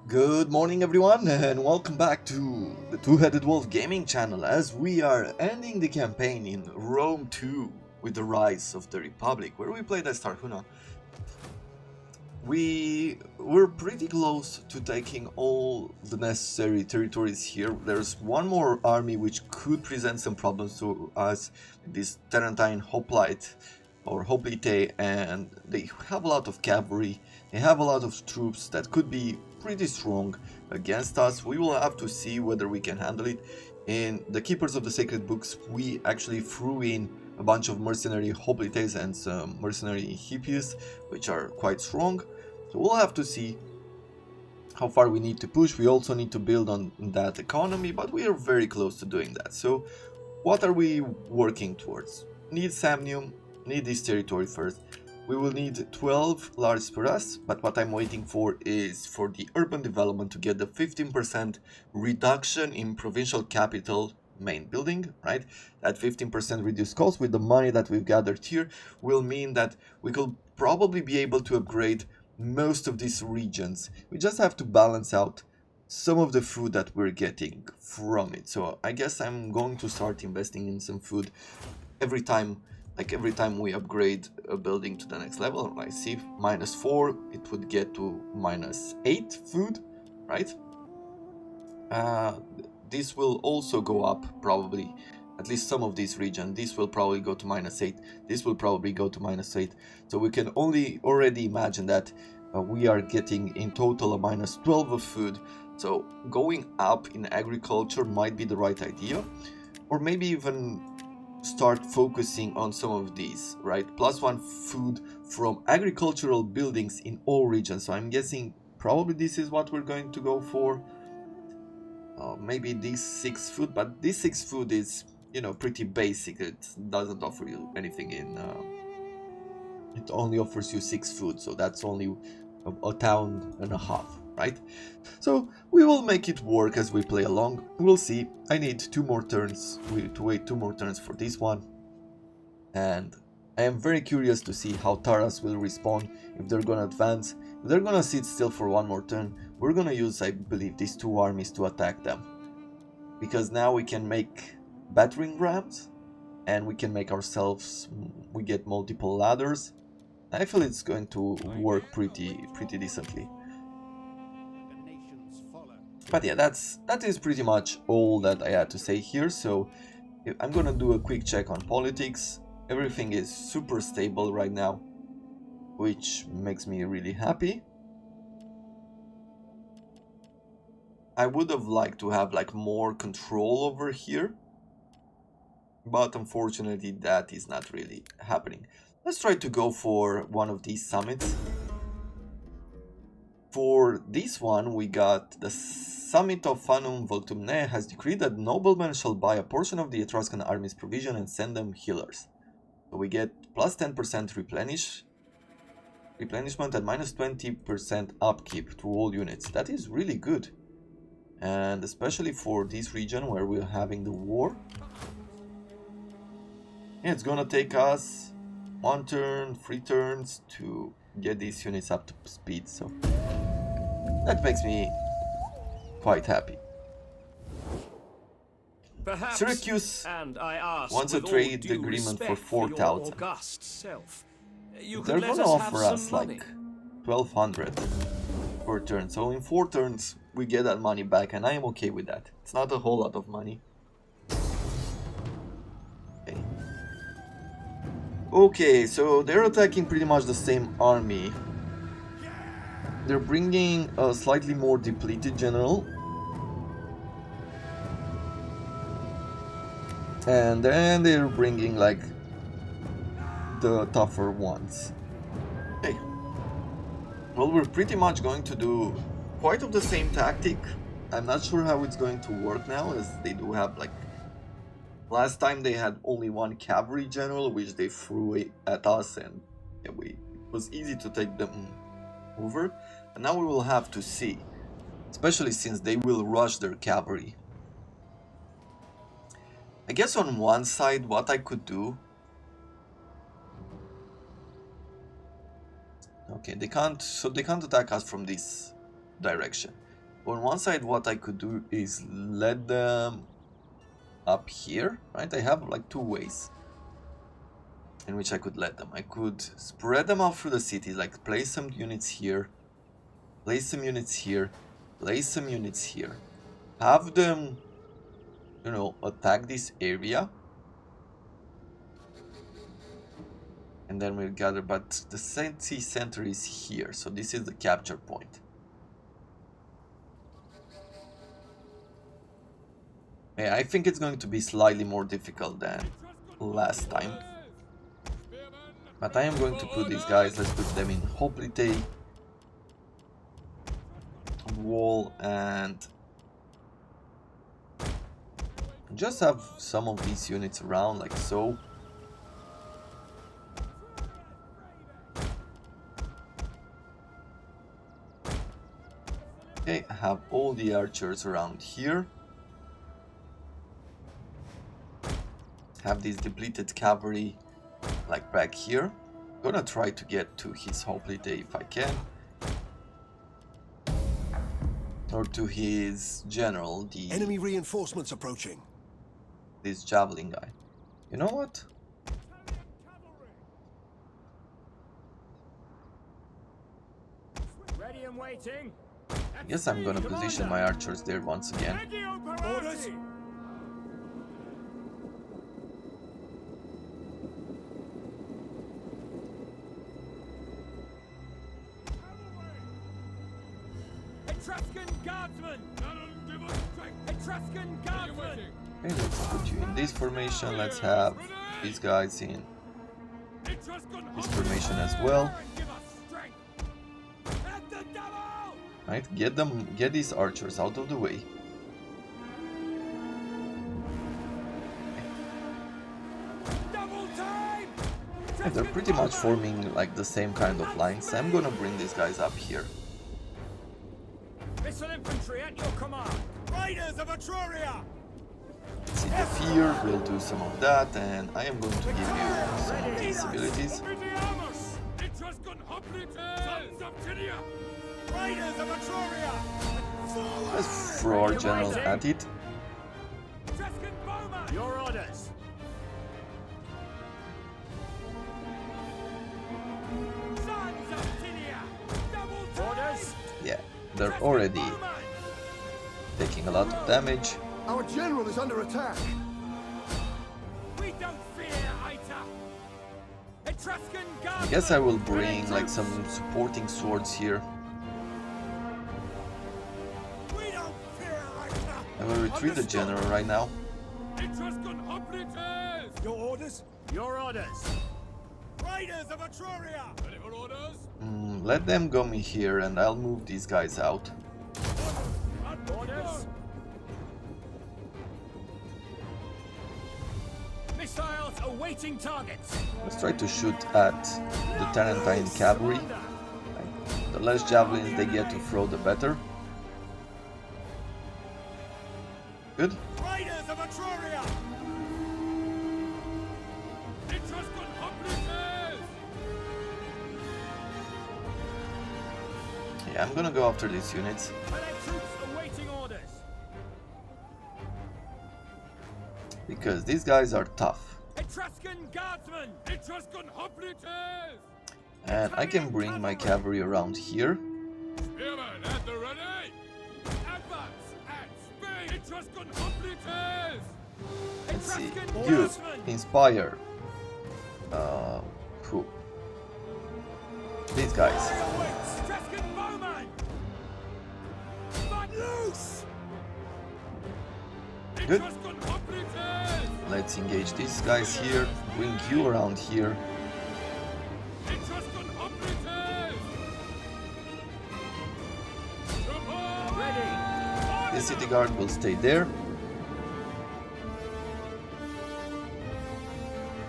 Good morning everyone and welcome back to the Two-Headed Wolf gaming channel as we are ending the campaign in Rome 2 with the rise of the Republic where we played as Tarchuna. We were pretty close to taking all the necessary territories here. There's one more army which could present some problems to us, this Tarentine Hoplite or Hoplite, and they have a lot of cavalry, they have a lot of troops that could be pretty strong against us. We will have to see whether we can handle it. In the Keepers of the Sacred Books, we actually threw in a bunch of mercenary hoplites and some mercenary hippies, which are quite strong. So we'll have to see how far we need to push. We also need to build on that economy, but we are very close to doing that. So what are we working towards? Need Samnium, need this territory first. We will need 12 large per us, but what I'm waiting for is for the urban development to get the 15% reduction in provincial capital main building, right? That 15% reduced cost with the money that we've gathered here will mean that we could probably be able to upgrade most of these regions. We just have to balance out some of the food that we're getting from it. So I guess I'm going to start investing in some food every time. Like every time we upgrade a building to the next level, I see -4, it would get to -8 food, right? This will also go up probably, at least some of this region. This will probably go to -8, this will probably go to -8. So we can already imagine that we are getting in total a -12 of food. So going up in agriculture might be the right idea, or maybe even start focusing on some of these, right? +1 food from agricultural buildings in all regions. So I'm guessing probably this is what we're going to go for. Maybe this 6 food, but this 6 food is, you know, pretty basic. It doesn't offer you anything in... it only offers you 6 food, so that's only a town and a half, right? So we will make it work as we play along. We'll see. I need 2 more turns. We need to wait 2 more turns for this one. And I am very curious to see how Taras will respond, if they're gonna advance. If they're gonna sit still for 1 more turn, we're gonna use, I believe, these 2 armies to attack them. Because now we can make battering rams, and we can make ourselves, we get multiple ladders. I feel it's going to work pretty decently. But yeah, that is pretty much all that I had to say here. So I'm gonna do a quick check on politics. Everything is super stable right now, which makes me really happy. I would have liked to have like more control over here, but unfortunately that is not really happening. Let's try to go for one of these summits. For this one, we got the Summit of Fanum Voltumne has decreed that noblemen shall buy a portion of the Etruscan army's provision and send them healers. So we get +10% replenishment and -20% upkeep to all units. That is really good. And especially for this region where we're having the war. Yeah, it's gonna take us 1 turn, 3 turns to get these units up to speed, so that makes me quite happy. Perhaps, Syracuse and I ask wants a with all trade due agreement for respect for your 4,000. august self, you They're could let gonna us have offer some us money. like 1,200 per turn. So in 4 turns we get that money back, and I am okay with that. It's not a whole lot of money. Okay, so they're attacking pretty much the same army. They're bringing a slightly more depleted general. And then they're bringing like the tougher ones. Okay. Well, we're pretty much going to do quite of the same tactic. I'm not sure how it's going to work now, as they do have like... Last time they had only 1 cavalry general, which they threw at us, and yeah, it was easy to take them over. And now we will have to see, especially since they will rush their cavalry. I guess on one side what I could do... Okay, they can't attack us from this direction. on one side, what I could do is let them up here, right? I have like two ways in which I could let them. I could spread them out through the city, like place some units here, place some units here, place some units here. Have them, you know, attack this area. And then we'll gather, but the city center is here, so this is the capture point. Yeah, I think it's going to be slightly more difficult than last time. But I am going to put these guys, let's put them in Hoplite, wall, and just have some of these units around, like so. Okay, have all the archers around here. Have these depleted cavalry like back here. Gonna try to get to his Hoplite if I can. Or to his general, the enemy reinforcements approaching. This javelin guy. You know what? Ready and waiting. I guess I'm gonna position my archers there once again. Orders. Etruscan guardsmen. Etruscan guardsmen. Okay, let's put you in this formation. Let's have these guys in this formation as well. Right, get these archers out of the way. Yeah, they're pretty much forming like the same kind of lines. I'm gonna bring these guys up here. Missile infantry at your command. Raiders of Etruria. See the fear, we'll do some of that, and I am going to give you some of these abilities. Let's throw our general at it. Your orders. Orders. Yeah, they're already taking a lot of damage. Our general is under attack. We don't fear Aita. Etruscan guard. I guess I will bring like some supporting swords here. We don't fear Aita. I will retreat the general right now. Etruscan operatives. Your orders. Your orders. Raiders of Etruria. Ready for orders. Let them go me here and I'll move these guys out. Orders. Missiles awaiting targets. Let's try to shoot at the Tarentine cavalry. Like, the less javelins they get to throw, the better. Good. Raiders of Etruria. Etruscan operatives. Yeah, I'm gonna go after these units. Allied troops awaiting orders. Because these guys are tough. Etruscan guardsmen. Etruscan operatives. And I can bring my cavalry around here. Spearmen at the ready. Advance at speed. Etruscan operatives. Let's see. Etruscan You guardsmen. inspire. Who? These guys. Etruscan bowmen. Fight loose. Good. Etruscan operatives. Let's engage these guys here. Bring you around here. Etruscan operatives. Ready. The city guard will stay there.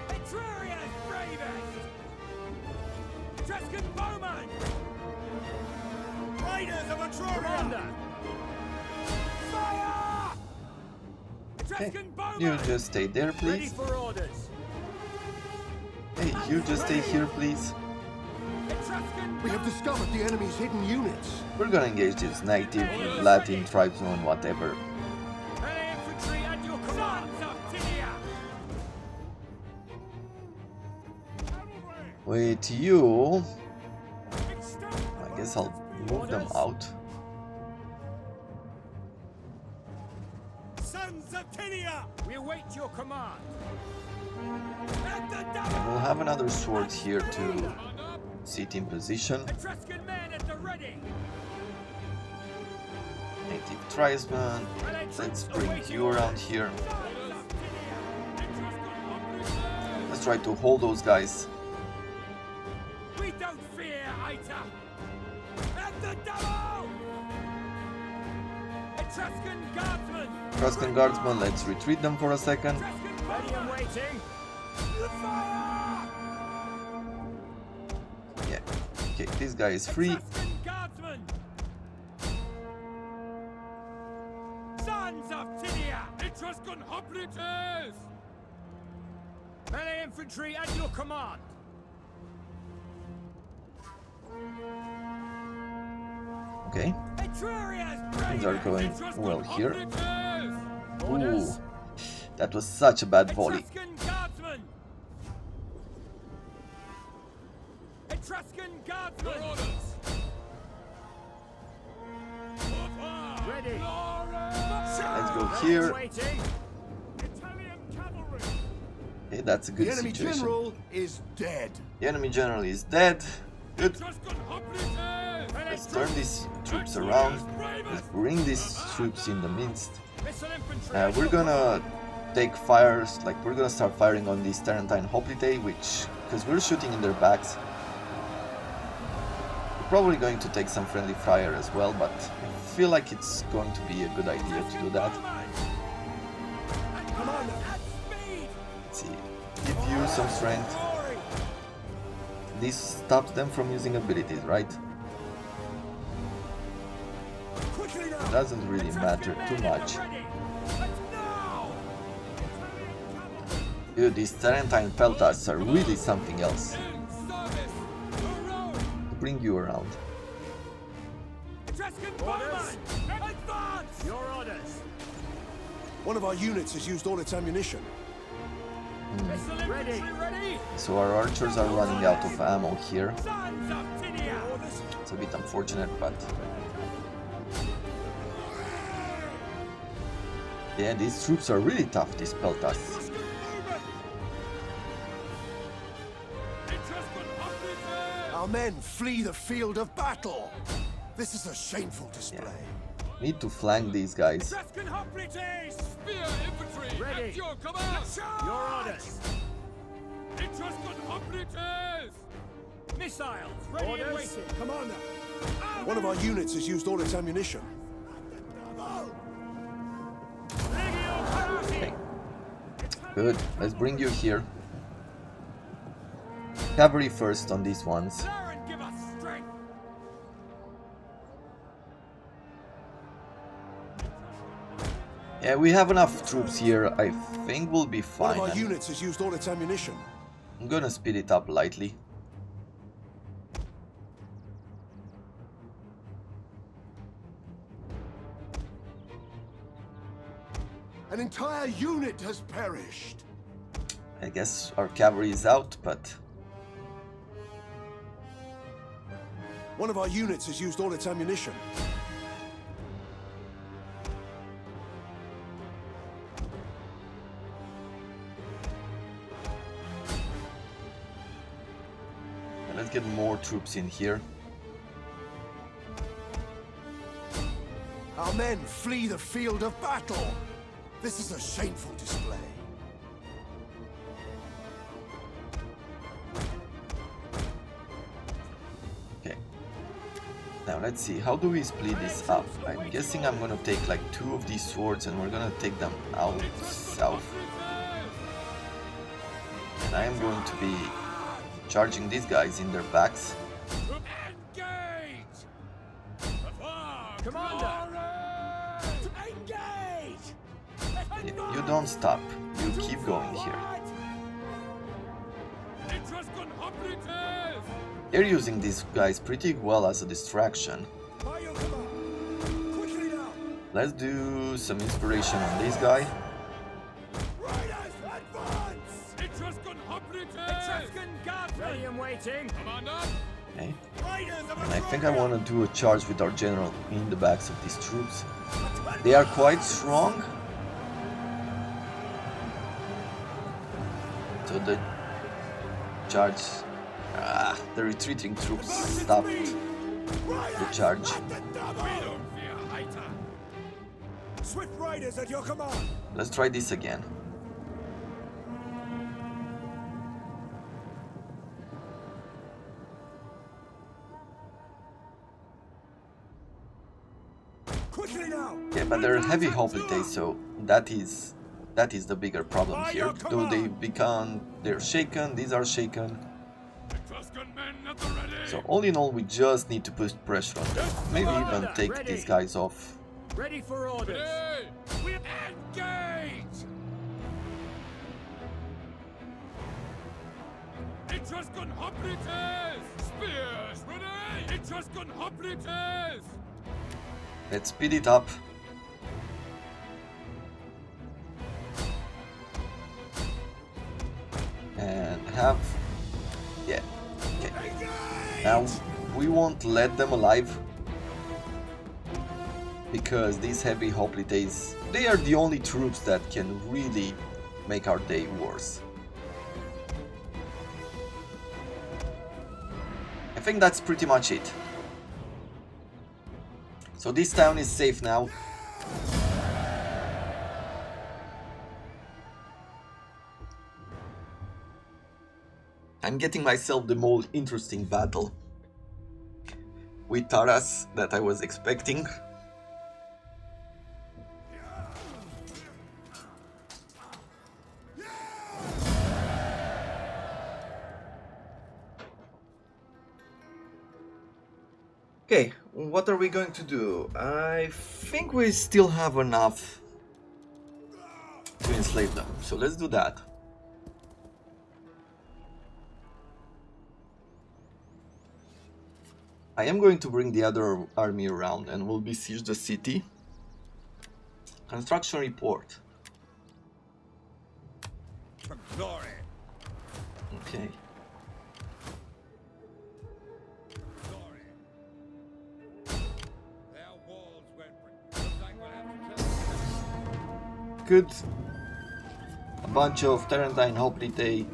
Etruria's bravest. Etruscan bowmen. Raiders of Etruria. Fire! Okay. Etruscan bowmen. You just stay there, Ready please. for orders. Hey, you just stay here, please. Etruscan We have discovered the enemy's hidden units. We're gonna engage these native, Latin, tribesmen, whatever. Infantry at your command. With you, I guess I'll move them out. Sons of Tinia, we await your command. And we'll have another sword here to sit in position. Etruscan men at the ready. Native tribesmen. Let's bring you around here. Let's try to hold those guys. We don't fear Aita. At the double. Etruscan guardsmen. Etruscan guardsmen, let's retreat them for a second. Ready and waiting. Fire! Yeah. Okay, this guy is free. Etruscan guardsmen. Sons of Tinia. Etruscan hoplites. Melee infantry at your command. Okay. Things are going well here. Ooh, that was such a bad volley. Etruscan guardsmen. Ready. Let's go here. Italian cavalry. Okay, that's a good The enemy situation. general is dead. The enemy general is dead. Good. Etruscan hoplites. Let's turn these troops around. Let's bring these troops in the midst. Missile infantry. We're gonna take fires, like we're gonna start firing on these Tarentine hoplite, which, because we're shooting in their backs. We're probably going to take some friendly fire as well, but I feel like it's going to be a good idea to do that. Let's see, give you some strength. This stops them from using abilities, right? It doesn't really matter too much. Dude, these Tarentine peltas are really something else. Bring you around. Your orders. One of our units has used all its ammunition. Missile infantry ready. So our archers are running out of ammo here. Sons of Tinia. It's a bit unfortunate, but... yeah, these troops are really tough, these peltas. Our men flee the field of battle. This is a shameful display. Need to flank these guys. Etruscan hoplites. Spear infantry. Ready. At your command. Your orders. Etruscan hoplites. Missiles. Ready and waiting. Commander. One of our units has used all its ammunition. Okay. Good, let's bring you here. Cavalry first on these ones. Give us strength. Yeah, we have enough troops here. I think we'll be One fine. of our units has used all its ammunition. I'm gonna speed it up lightly. An entire unit has perished. I guess our cavalry is out, but... One of our units has used all its ammunition. let's get more troops in here. Our men flee the field of battle. This is a shameful display. Okay. Now let's see, how do we split this up? I'm guessing I'm gonna take like 2 of these swords and we're gonna take them out south. And I am going to be charging these guys in their backs. Engage! Commander! Engage! You don't stop, you keep going here. Etruscan hoplites! They're using these guys pretty well as a distraction. By your command. Quickly now. Let's do some inspiration on this guy. Riders, advance! Etruscan hoplites! Etruscan guardsmen! Ready and waiting. Commander! Okay. Riders of And I think I want to do a charge with our general in the backs of these troops. They are quite strong. So the charge... the retreating troops stopped the charge. We don't fear Haita! Swift riders at your command. Let's try this again. Quickly now. Yeah, but they're heavy hoplites, so that is the bigger problem here. Though they're shaken, these are shaken. Etruscan men at the ready! So all in all, we just need to put pressure on them. Maybe even take these guys off. Ready for orders. Ready! We engage! Etruscan hoplites! Spears ready! Etruscan hoplites! Let's speed it up. And have... yeah, okay. Now, we won't let them alive. Because these heavy hoplites, they are the only troops that can really make our day worse. I think that's pretty much it. So this town is safe now. I'm getting myself the most interesting battle with Taras that I was expecting. Okay, what are we going to do? I think we still have enough to enslave them, so let's do that. I am going to bring the other army around and we'll besiege the city. Construction report. For glory. Okay. Glory. Their walls won't looks like we'll have to kill Good. A bunch of Tarantine Hoplite.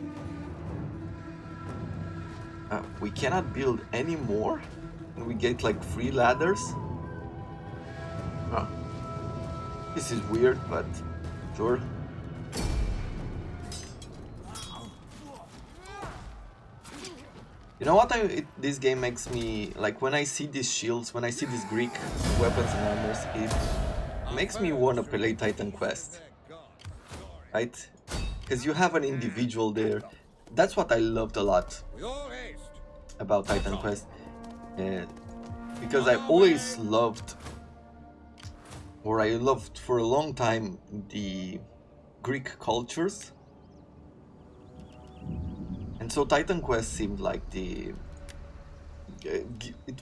We cannot build any more? And we get like 3 ladders? Huh. This is weird, but sure. You know what this game makes me... like when I see these shields, when I see these Greek weapons and armors, it makes me want to play Titan Quest. Right? Because you have an individual there. That's what I loved a lot about Titan Quest. Because I always loved, or I loved for a long time, the Greek cultures. And so Titan Quest seemed like it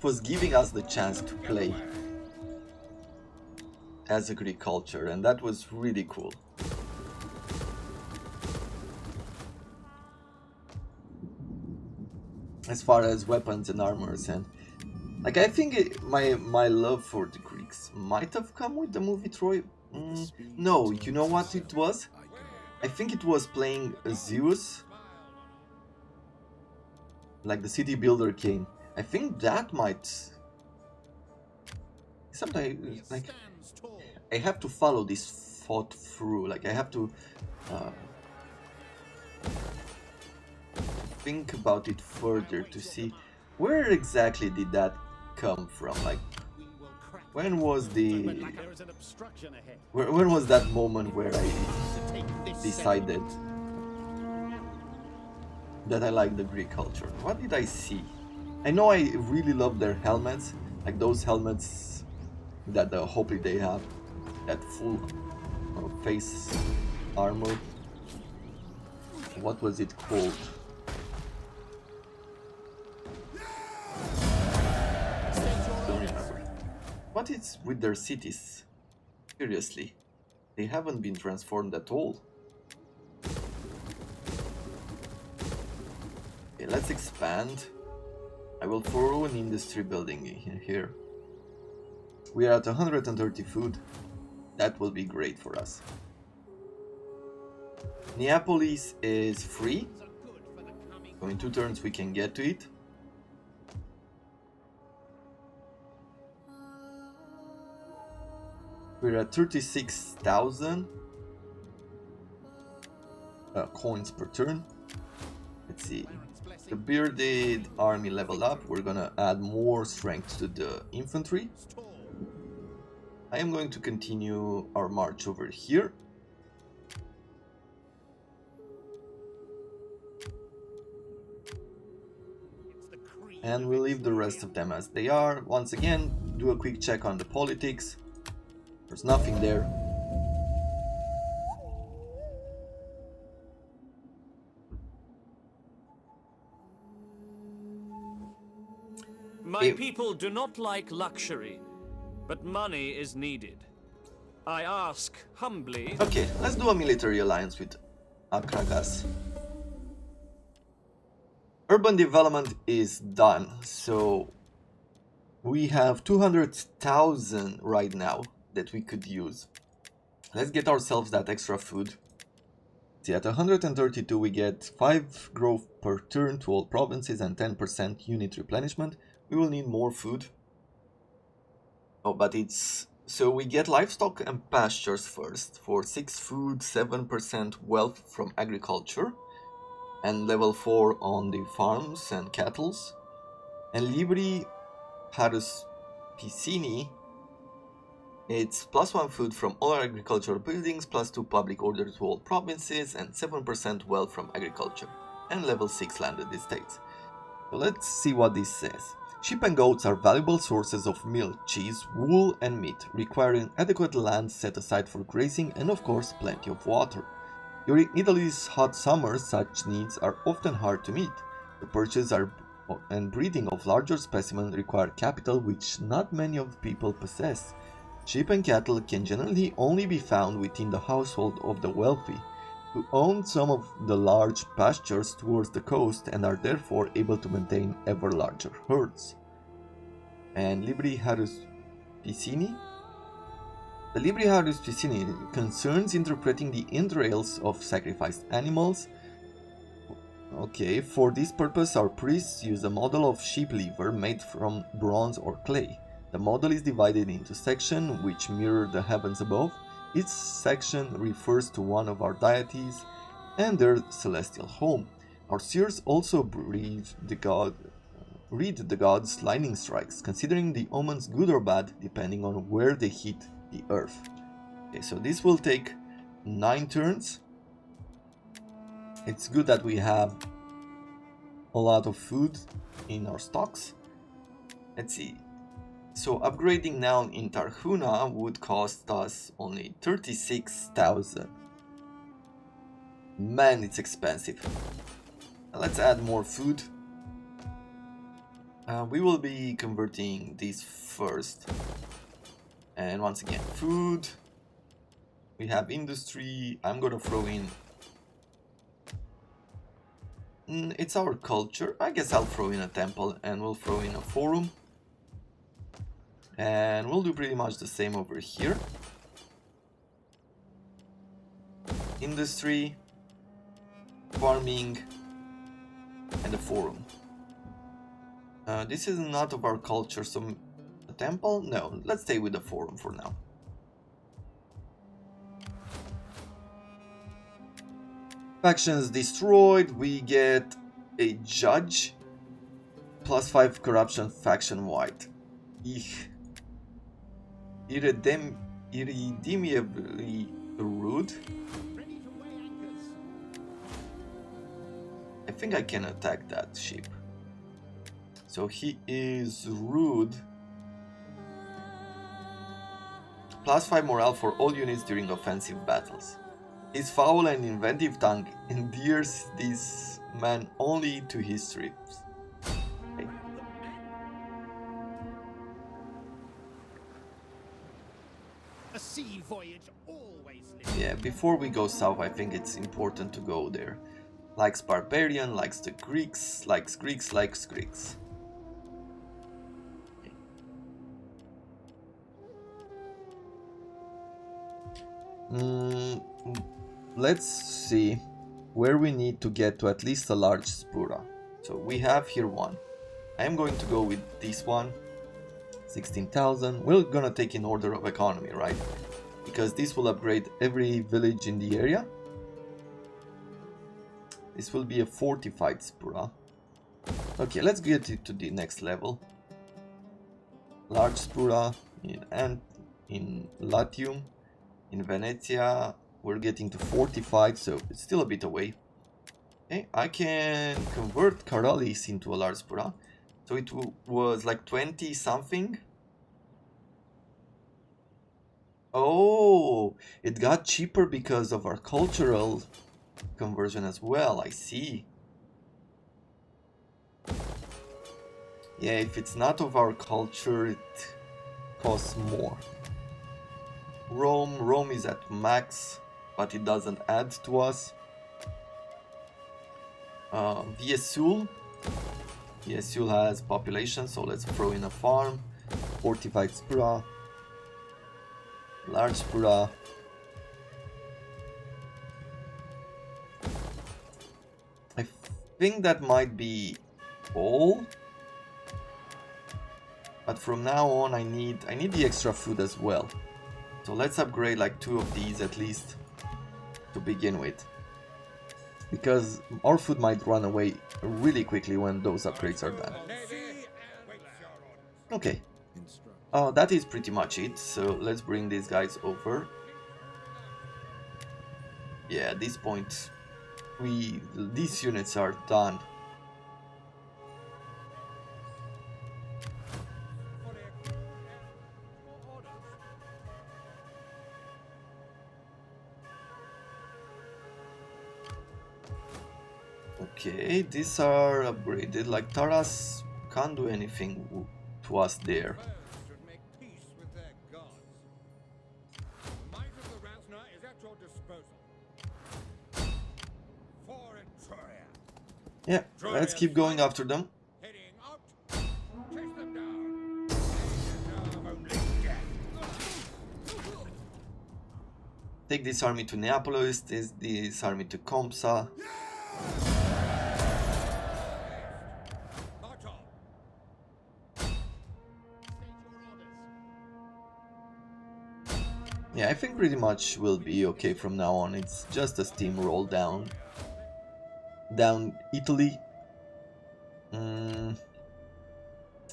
was giving us the chance to play as a Greek culture, and that was really cool. As far as weapons and armors, and like I think my love for the Greeks might have come with the movie Troy. No, you know what it was? I think it was playing Zeus, like the city builder game. I think that might. Sometimes like I have to follow this thought through. Like I have to think about it further to see where exactly did that come from. Like when was when was that moment where I decided that I like the Greek culture? What did I see? I know I really love their helmets, like those helmets that the Hopi they have, that full face armor. What was it called? what is with their cities? Seriously, they haven't been transformed at all. Okay, let's expand. I will throw an industry building in here. We are at 130 food. That will be great for us. Neapolis is free. So in 2 turns we can get to it. We're at 36,000 coins per turn. Let's see. The bearded army leveled up. We're gonna add more strength to the infantry. I am going to continue our march over here. And we'll leave the rest of them as they are. Once again, do a quick check on the politics. There's nothing there. My people do not like luxury, but money is needed. I ask humbly. Okay, let's do a military alliance with Akragas. Urban development is done, so we have 200,000 right now that we could use. Let's get ourselves that extra food. See, at 132 we get 5 growth per turn to all provinces and 10% unit replenishment. We will need more food. Oh, but it's... So we get livestock and pastures first for 6 food, 7% wealth from agriculture, and level 4 on the farms and cattles. And Libri Harus Piscini, it's +1 food from all agricultural buildings, +2 public order to all provinces, and 7% wealth from agriculture, and level 6 landed estates. So let's see what this says. Sheep and goats are valuable sources of milk, cheese, wool and meat, requiring adequate land set aside for grazing and of course plenty of water. During Italy's hot summers, such needs are often hard to meet. The purchase and breeding of larger specimens require capital which not many of the people possess. Sheep and cattle can generally only be found within the household of the wealthy, who own some of the large pastures towards the coast and are therefore able to maintain ever larger herds. And Libri Harus Piscini? The Libri Harus Piscini concerns interpreting the entrails of sacrificed animals. Okay, for this purpose our priests use a model of sheep liver made from bronze or clay. The model is divided into sections which mirror the heavens above. Each section refers to one of our deities and their celestial home. Our seers also read the gods' lightning strikes, considering the omens good or bad depending on where they hit the earth. Okay, so this will take 9 turns. It's good that we have a lot of food in our stocks. Let's see. So upgrading now in Tarchuna would cost us only 36,000. Man, it's expensive. Let's add more food. We will be converting this first. And once again, food. We have industry. I'm gonna throw in... it's our culture. I guess I'll throw in a temple and we'll throw in a forum. And we'll do pretty much the same over here. Industry, farming, and a forum. This is not of our culture, so a temple? No, let's stay with the forum for now. Factions destroyed, we get a judge, +5 corruption faction wide. Irredeemably rude. I think I can attack that ship. So he is rude. +5 morale for all units during offensive battles. His foul and inventive tongue endears this man only to his trips. Okay. A sea voyage always Yeah, before we go south, I think it's important to go there. Likes barbarian, likes the Greeks, likes Greeks, likes Greeks. Let's see where we need to get to at least a large spura. So we have here one. I'm going to go with this one. 16,000. We're gonna take in order of economy, right? Because this will upgrade every village in the area. This will be a fortified spura. Okay, let's get it to the next level. Large spura in Latium. In Venezia, we're getting to 45, so it's still a bit away. Okay, I can convert Karalis into a large spura. So it was like 20 something. Oh, it got cheaper because of our cultural conversion as well, I see. Yeah, if it's not of our culture, it costs more. Rome is at max, but it doesn't add to us. Viesul has population, so let's throw in a farm. Fortified spura. Large spura. I think that might be all. But from now on I need the extra food as well. So let's upgrade like 2 of these at least to begin with. Because our food might run away really quickly when those upgrades are done. Okay. That is pretty much it. So let's bring these guys over. Yeah, at this point these units are done. Okay, these are upgraded. Like Taras can't do anything to us there. should make peace with their gods. The might of the Razna is at your disposal. For Etruria. Yeah, let's keep going after them. Heading out. Chase them down. They deserve only death. Take this army to Neapolis, this army to Compsa. March on. Yeah, I think pretty much we'll be okay from now on. It's just a steamroll down Italy.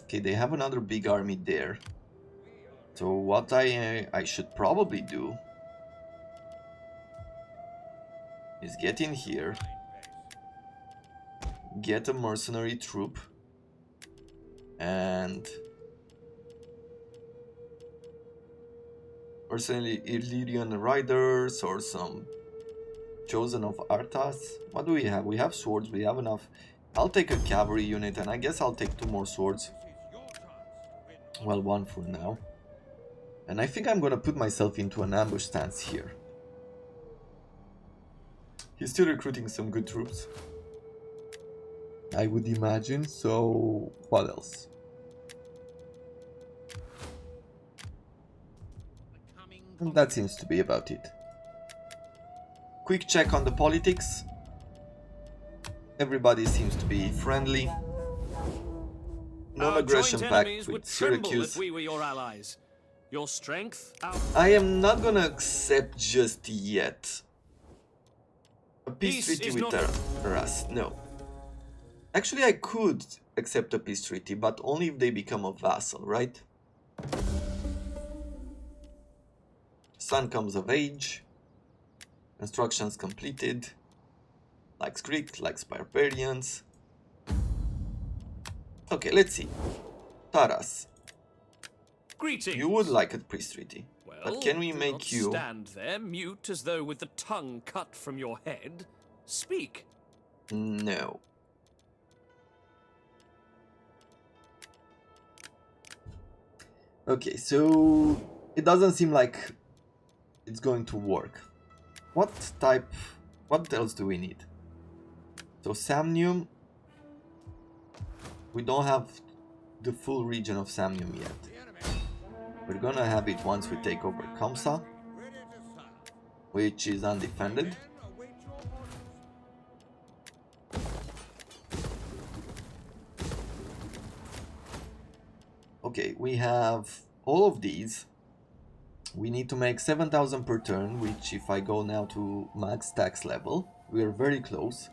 Okay, they have another big army there. So what I should probably do is get in here, get a mercenary troop, and mercenary Illyrian riders or some chosen of Arthas. What do we have? We have swords, we have enough. I'll take a cavalry unit, and I guess I'll take 2 more swords. Well, 1 for now. And I think I'm gonna put myself into an ambush stance here. He's still recruiting some good troops, I would imagine, so what else? And that seems to be about it. Quick check on the politics. Everybody seems to be friendly. Non-aggression pact with Syracuse. If we were your allies. Your strength. I am not gonna accept just yet a peace treaty with Taras. No. Actually, I could accept a peace treaty, but only if they become a vassal, right? Son comes of age. Constructions completed. Likes Greek, likes barbarians. Okay, let's see. Taras. Greetings. You would like a peace treaty. Well, but can we do make not you... stand there mute as though with the tongue cut from your head? Speak. No. Okay, so it doesn't seem like it's going to work. What else do we need? So Samnium, we don't have the full region of Samnium yet. We're gonna have it once we take over Kamsa, which is undefended. Okay, we have all of these. We need to make 7,000 per turn, which if I go now to max tax level, we are very close.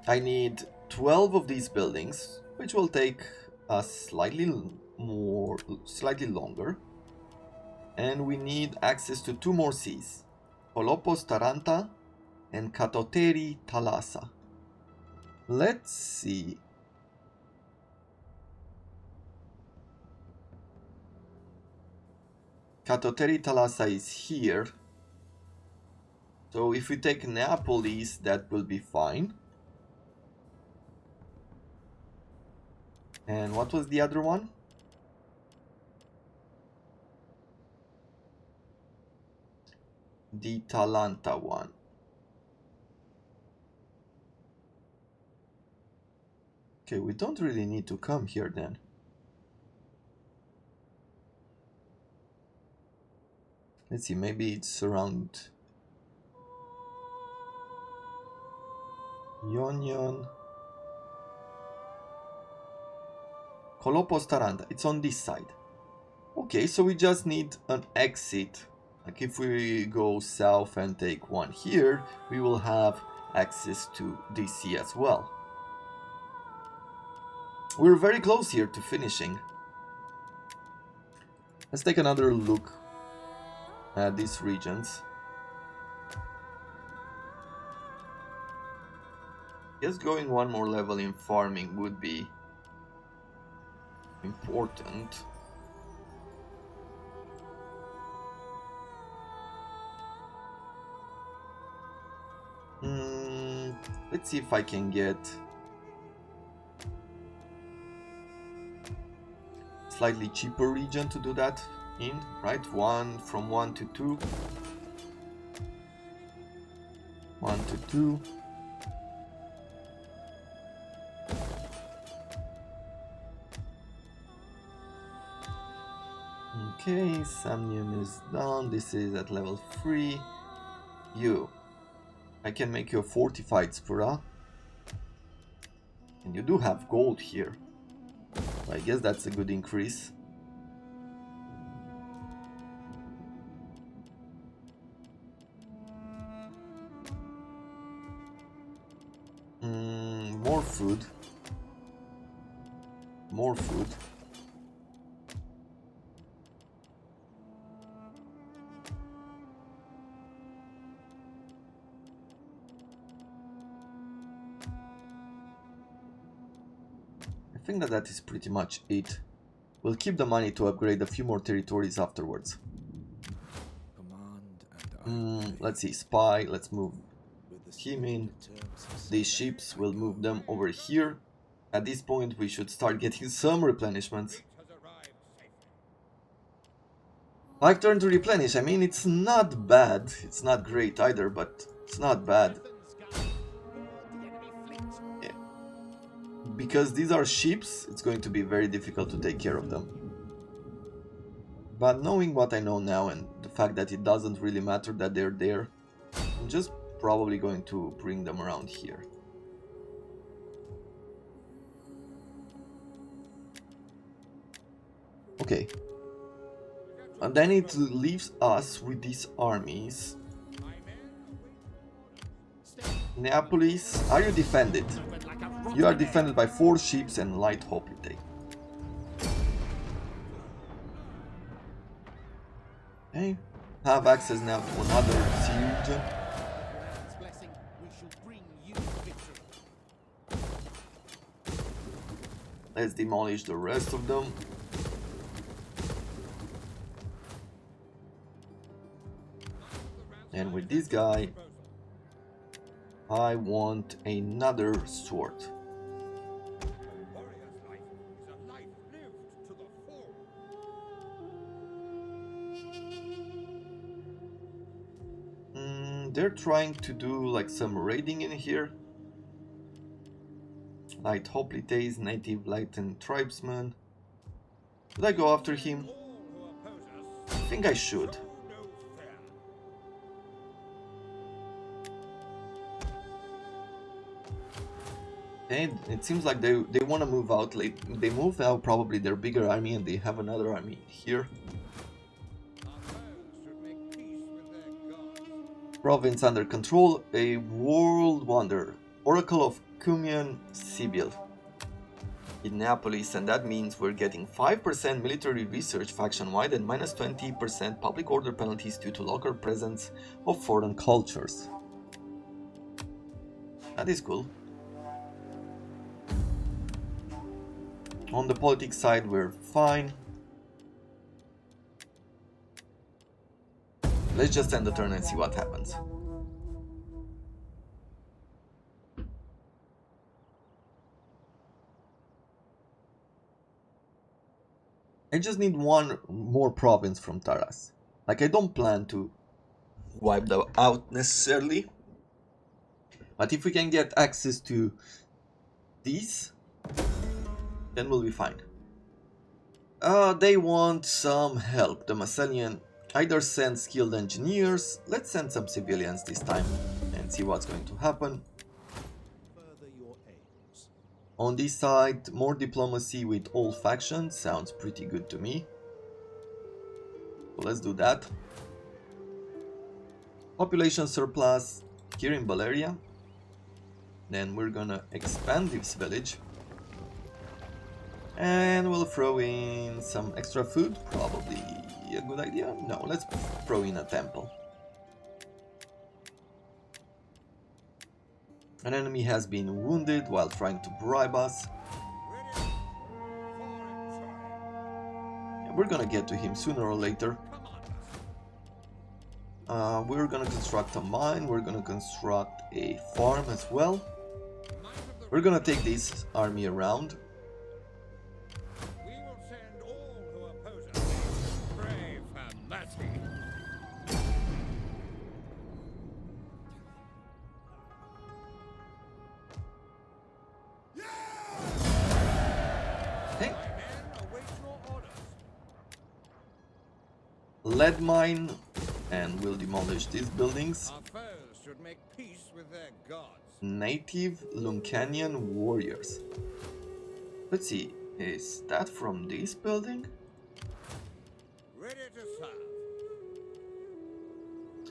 I need 12 of these buildings, which will take us slightly longer. And we need access to 2 more seas, Polopos Taranta and Katoteri Thalassa. Let's see. Katoteri Thalassa is here. So if we take Neapolis, that will be fine. And what was the other one? The Talanta one. Okay, we don't really need to come here then. Let's see, maybe it's around Ionion. Kolopos Taranta, it's on this side. Okay, so we just need an exit. Like if we go south and take one here, we will have access to DC as well. We're very close here to finishing. Let's take another look at these regions. Just going one more level in farming would be important. Let's see if I can get slightly cheaper region to do that in, right? From 1 to 2. 1 to 2. Okay, Samnium is down. This is at level 3. I can make you a fortified Spura. And you do have gold here. So I guess that's a good increase. More food. More food. I think that is pretty much it. We'll keep the money to upgrade a few more territories afterwards. Let's see, spy, let's move him in. These ships, we'll move them over here. At this point we should start getting some replenishments. Like turn to replenish, I mean it's not bad, it's not great either, but it's not bad. Because these are ships, it's going to be very difficult to take care of them. But knowing what I know now and the fact that it doesn't really matter that they're there, I'm just probably going to bring them around here. Okay. And then it leaves us with these armies. Neapolis, are you defended? You are defended by 4 ships and light hoplite. Okay, have access now to another sea region. Let's demolish the rest of them. And with this guy, I want another sword. they're trying to do like some raiding in here. Light hoplites, native lightened tribesmen. Should I go after him? I think I should. And it seems like they want to move out. Like, they moved out probably their bigger army and they have another army here. Province under control, a world wonder. Oracle of Cumian Sibyl. In Neapolis, and that means we're getting 5% military research faction-wide and minus 20% public order penalties due to local presence of foreign cultures. That is cool. On the politics side, we're fine. Let's just end the turn and see what happens. I just need one more province from Taras. Like, I don't plan to wipe them out necessarily. But if we can get access to these, then we'll be fine. They want some help. The Massilian either send skilled engineers. Let's send some civilians this time and see what's going to happen. On this side, more diplomacy with all factions sounds pretty good to me. So let's do that. Population surplus here in Valeria. Then we're gonna expand this village. And we'll throw in some extra food, probably a good idea. No, let's throw in a temple. An enemy has been wounded while trying to bribe us. Yeah, we're gonna get to him sooner or later. We're gonna construct a mine, we're gonna construct a farm as well. We're gonna take this army around. Lead mine, and we'll demolish these buildings. Our foes should make peace with their gods. Native Lucanian warriors. Let's see, is that from this building? Ready to serve.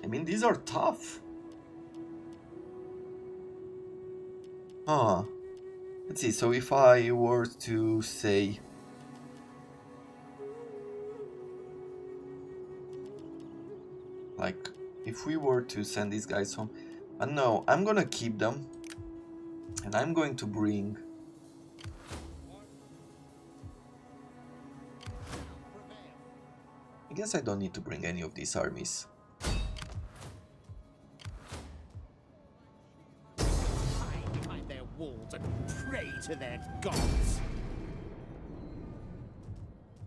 I mean, these are tough. Huh. Let's see, so if I were to say... Like, if we were to send these guys home... no, I'm gonna keep them. And I'm going to bring... I guess I don't need to bring any of these armies. Hide behind their walls and pray to their gods.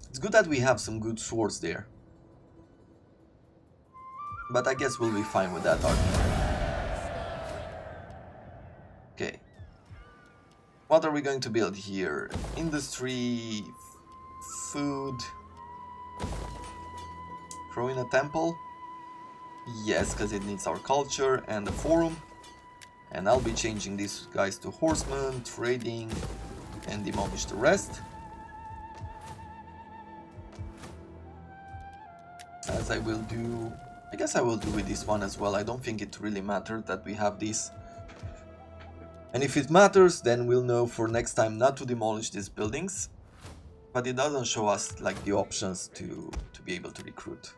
It's good that we have some good swords there. But I guess we'll be fine with that army. Okay. What are we going to build here? Industry, food. Throw in a temple? Yes, because it needs our culture and a forum. And I'll be changing these guys to horsemen, trading, and demolish the rest. As I will do... I guess I will do with this one as well. I don't think it really matters that we have this. And if it matters, then we'll know for next time not to demolish these buildings. But it doesn't show us like the options to be able to recruit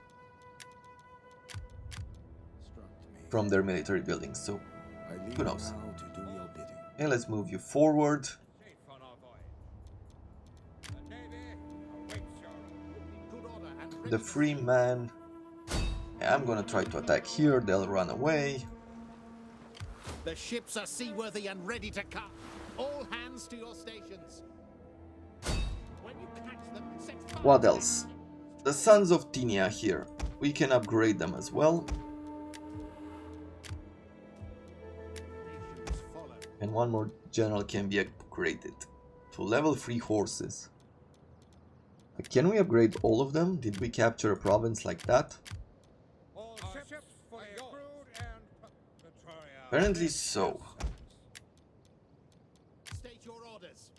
from their military buildings. So who knows? Okay, let's move you forward. The free man. I'm gonna try to attack here, they'll run away. The ships are seaworthy and ready to come. All hands to your stations. When you catch them, set fire. What else? The Sons of Tinia here. We can upgrade them as well. and one more general can be upgraded to level 3 horses. Can we upgrade all of them? Did we capture a province like that? All ships for the crude and Victoria. Apparently so. State your orders.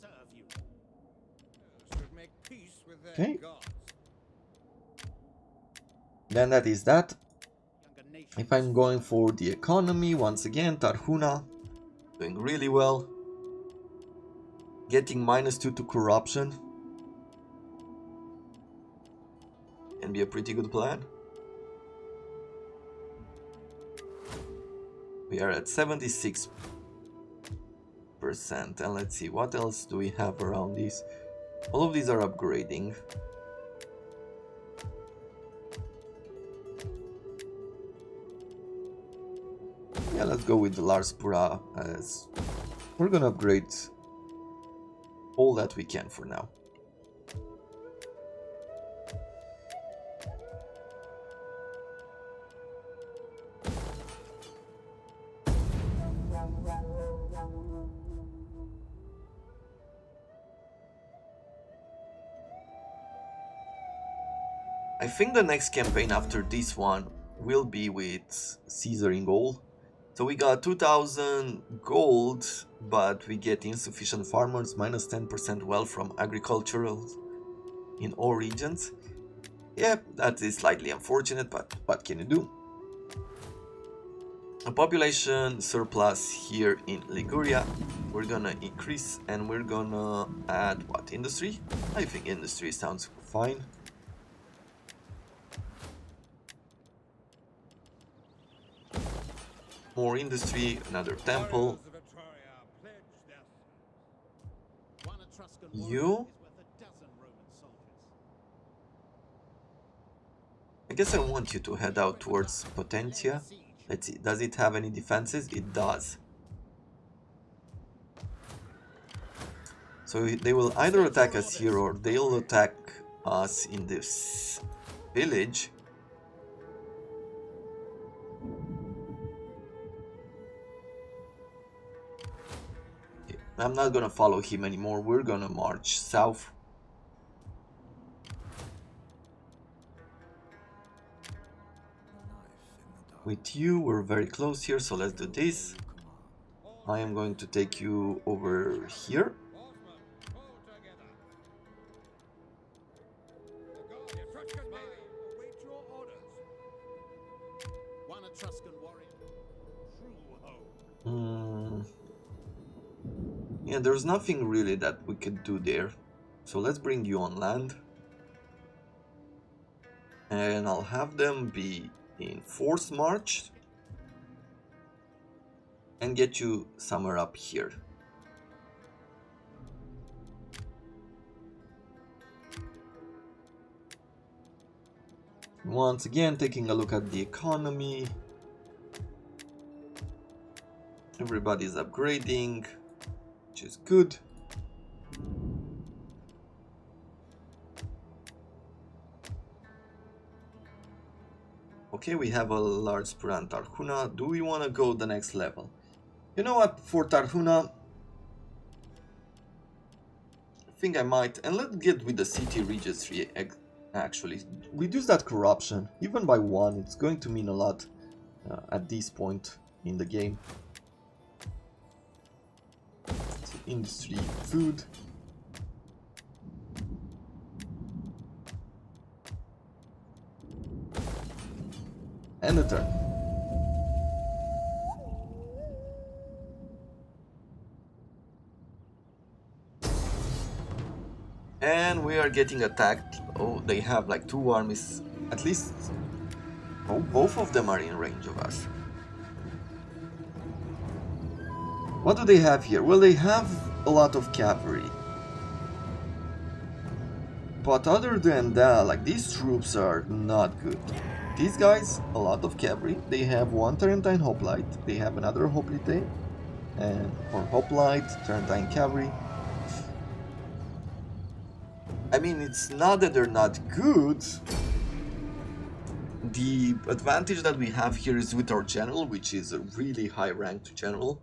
Serve you. Should make peace with their Okay. gods. Then that is that. Younger nations. If I'm going for the economy, once again, Tarchuna doing really well. Getting -2 to corruption can be a pretty good plan. We are at 76%, and let's see what else do we have around these. All of these are upgrading. Yeah, let's go with the Larspura, as we're gonna upgrade all that we can for now. I think the next campaign after this one will be with Caesar in goal. So we got 2000 gold, but we get insufficient farmers, -10% wealth from agricultural in all regions. Yeah, that is slightly unfortunate, but what can you do? A population surplus here in Liguria. We're gonna increase, and we're gonna add what? Industry? I think industry sounds fine. More industry, another temple. Warriors of Victoria pledge their service. One Etruscan warrior You? is worth a dozen Roman soldiers. I guess I want you to head out towards Potentia. Let's see, does it have any defenses? It does. So they will either attack us here or they'll attack us in this village. Okay, I'm not gonna follow him anymore, we're gonna march south. With you, we're very close here, so let's do this. I am going to take you over here. Horsemen, hold together. The Etruscan navy await your orders. One Etruscan warrior. True hope. Yeah, there's nothing really that we could do there. So let's bring you on land. And I'll have them be in forced march. And get you somewhere up here. Once again, taking a look at the economy. Everybody's upgrading, which is good. Okay, we have a large Spuran Tarchuna. Do we want to go the next level? You know what, for Tarchuna, I think I might, and let's get with the city registry actually. Reduce that corruption, even by 1, it's going to mean a lot at this point in the game. So industry, food. And a turn. And we are getting attacked. Oh, they have like 2 armies. At least... Oh, both of them are in range of us. What do they have here? Well, they have a lot of cavalry. But other than that, like, these troops are not good. These guys, a lot of cavalry. They have 1 Tarentine Hoplite. They have another Hoplite. Or Hoplite, Tarentine Cavalry. I mean, it's not that they're not good. The advantage that we have here is with our general, which is a really high ranked general.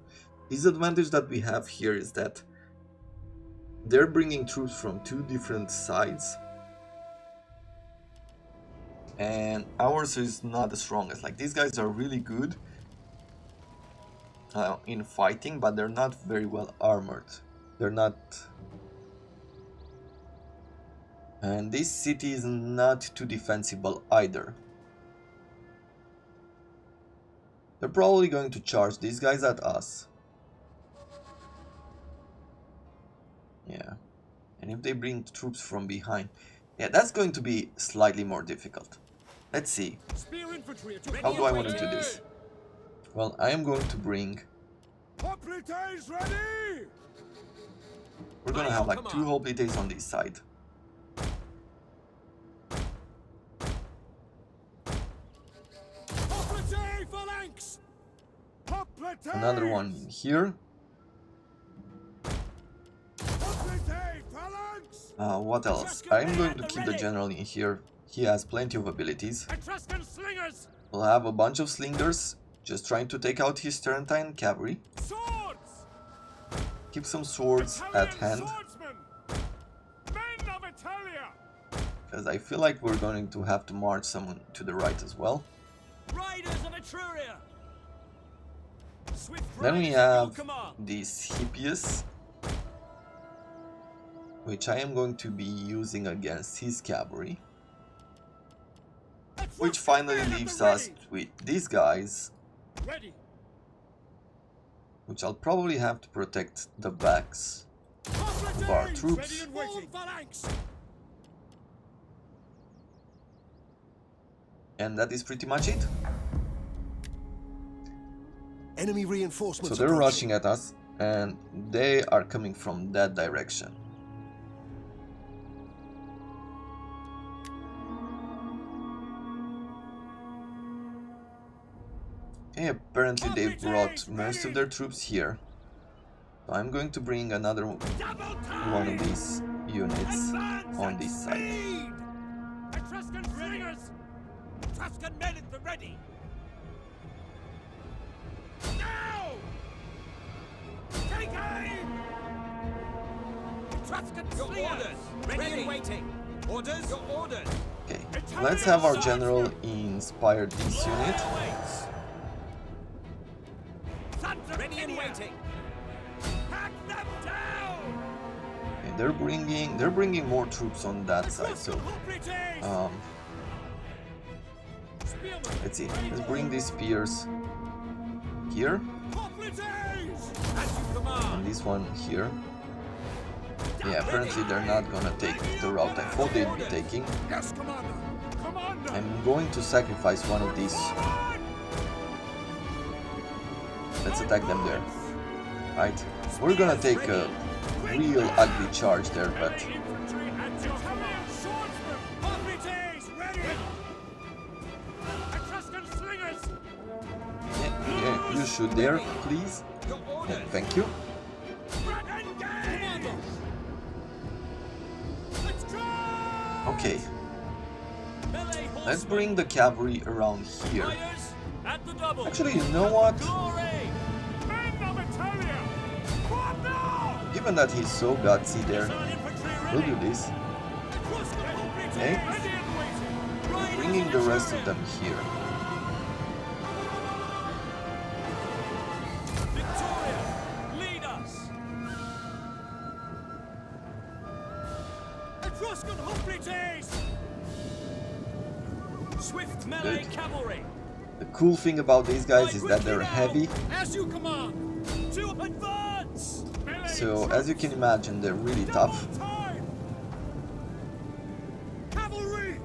Disadvantage that we have here is that they're bringing troops from two different sides, and ours is not the strongest. Like, these guys are really good in fighting, but they're not very well armored. They're not... And this city is not too defensible either. They're probably going to charge these guys at us. Yeah. And if they bring troops from behind, yeah, that's going to be slightly more difficult. Let's see. How do I want to do this? Well, I am going to bring... Hoplites ready! We're gonna have like 2 hoplites on this side. Hoplite phalanx! Hoplite! Another one in here. Hoplite phalanx! What else? I'm going to keep the general in here. He has plenty of abilities. Etruscan slingers! We'll have a bunch of slingers, just trying to take out his Tarantine cavalry. Swords! Keep some swords at hand, Swordsmen! Men of Italia! because I feel like we're going to have to march someone to the right as well. Riders of Etruria! Swift Then we riders at your have command. these Hippias, which I am going to be using against his cavalry. Which finally leaves us with these guys, Ready! which I'll probably have to protect the backs of our troops. Ready and waiting! Phalanx! And that is pretty much it. Enemy reinforcements. So they're approaching. rushing at us, and they are coming from that direction. Okay, apparently they've brought most of their troops here. So I'm going to bring another one of these units on this side. Etruscan slingers! Etruscan men at the ready! Now! Take aim! Etruscan slingers! Ready and waiting! Orders? Your orders! Okay, let's have our general inspire this unit. Ready and waiting! Hack them down! Okay, they're bringing more troops on that side. So let's see. Let's bring these spears here, and this one here. Yeah, apparently they're not gonna take the route I thought they'd be taking. Yes, Commander! Commander! I'm going to sacrifice one of these. Let's attack them there. Right? We're gonna take a real ugly charge there, but Infantry at your command! Swordsmen! Hoplites ready! Etruscan slingers! yeah, you shoot there, please. Yeah, thank you. Engage! Let's go! Okay, Melee let's bring the cavalry around here. Riders at the double. Actually, you know what? Glory! Men of Italia! What now? Given that he's so gutsy there, Infantry we'll ready! do this. Etruscan hoplites Okay. ready and waiting! Bringing the rest of them here. Victoria, lead us! Etruscan hoplites! Swift melee Good. cavalry! The cool thing about these guys is that they're heavy, As you command! To advance! Melee so as you can imagine, they're really tough. time! Cavalry!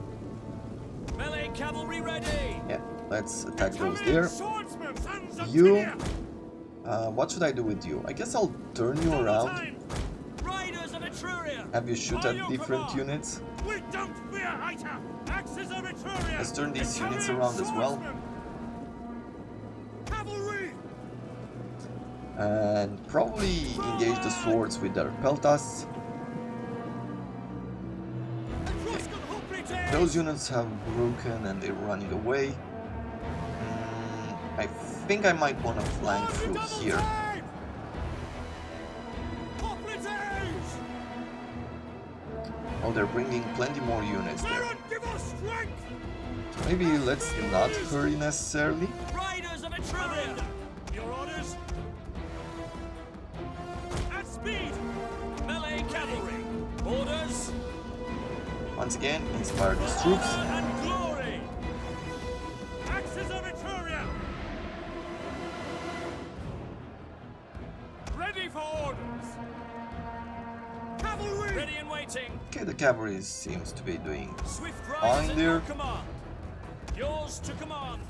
Melee cavalry ready! Yeah, let's attack those Command there. swordsmen, sons of You, Tyr! what should I do with you? I guess I'll turn you around, Time! Riders of Etruria! have you shoot By at your different command. units. We don't fear Haita! Axes of Etruria! Let's turn these Command units around as well. swordsmen! Cavalry! And probably engage the swords with their peltas. Etruscan hoplites! Those units have broken and they're running away. I think I might want to flank through here. Oh, they're bringing plenty more units there. So maybe let's not hurry necessarily. Riders of Etruria! Your orders? At speed! Melee cavalry! Orders? Once again, inspire these troops. And glory! Axes of Etruria! Ready for orders. Cavalry! Ready and waiting. Okay, the cavalry seems to be doing Swift fine riders at there. your command. Yours to command.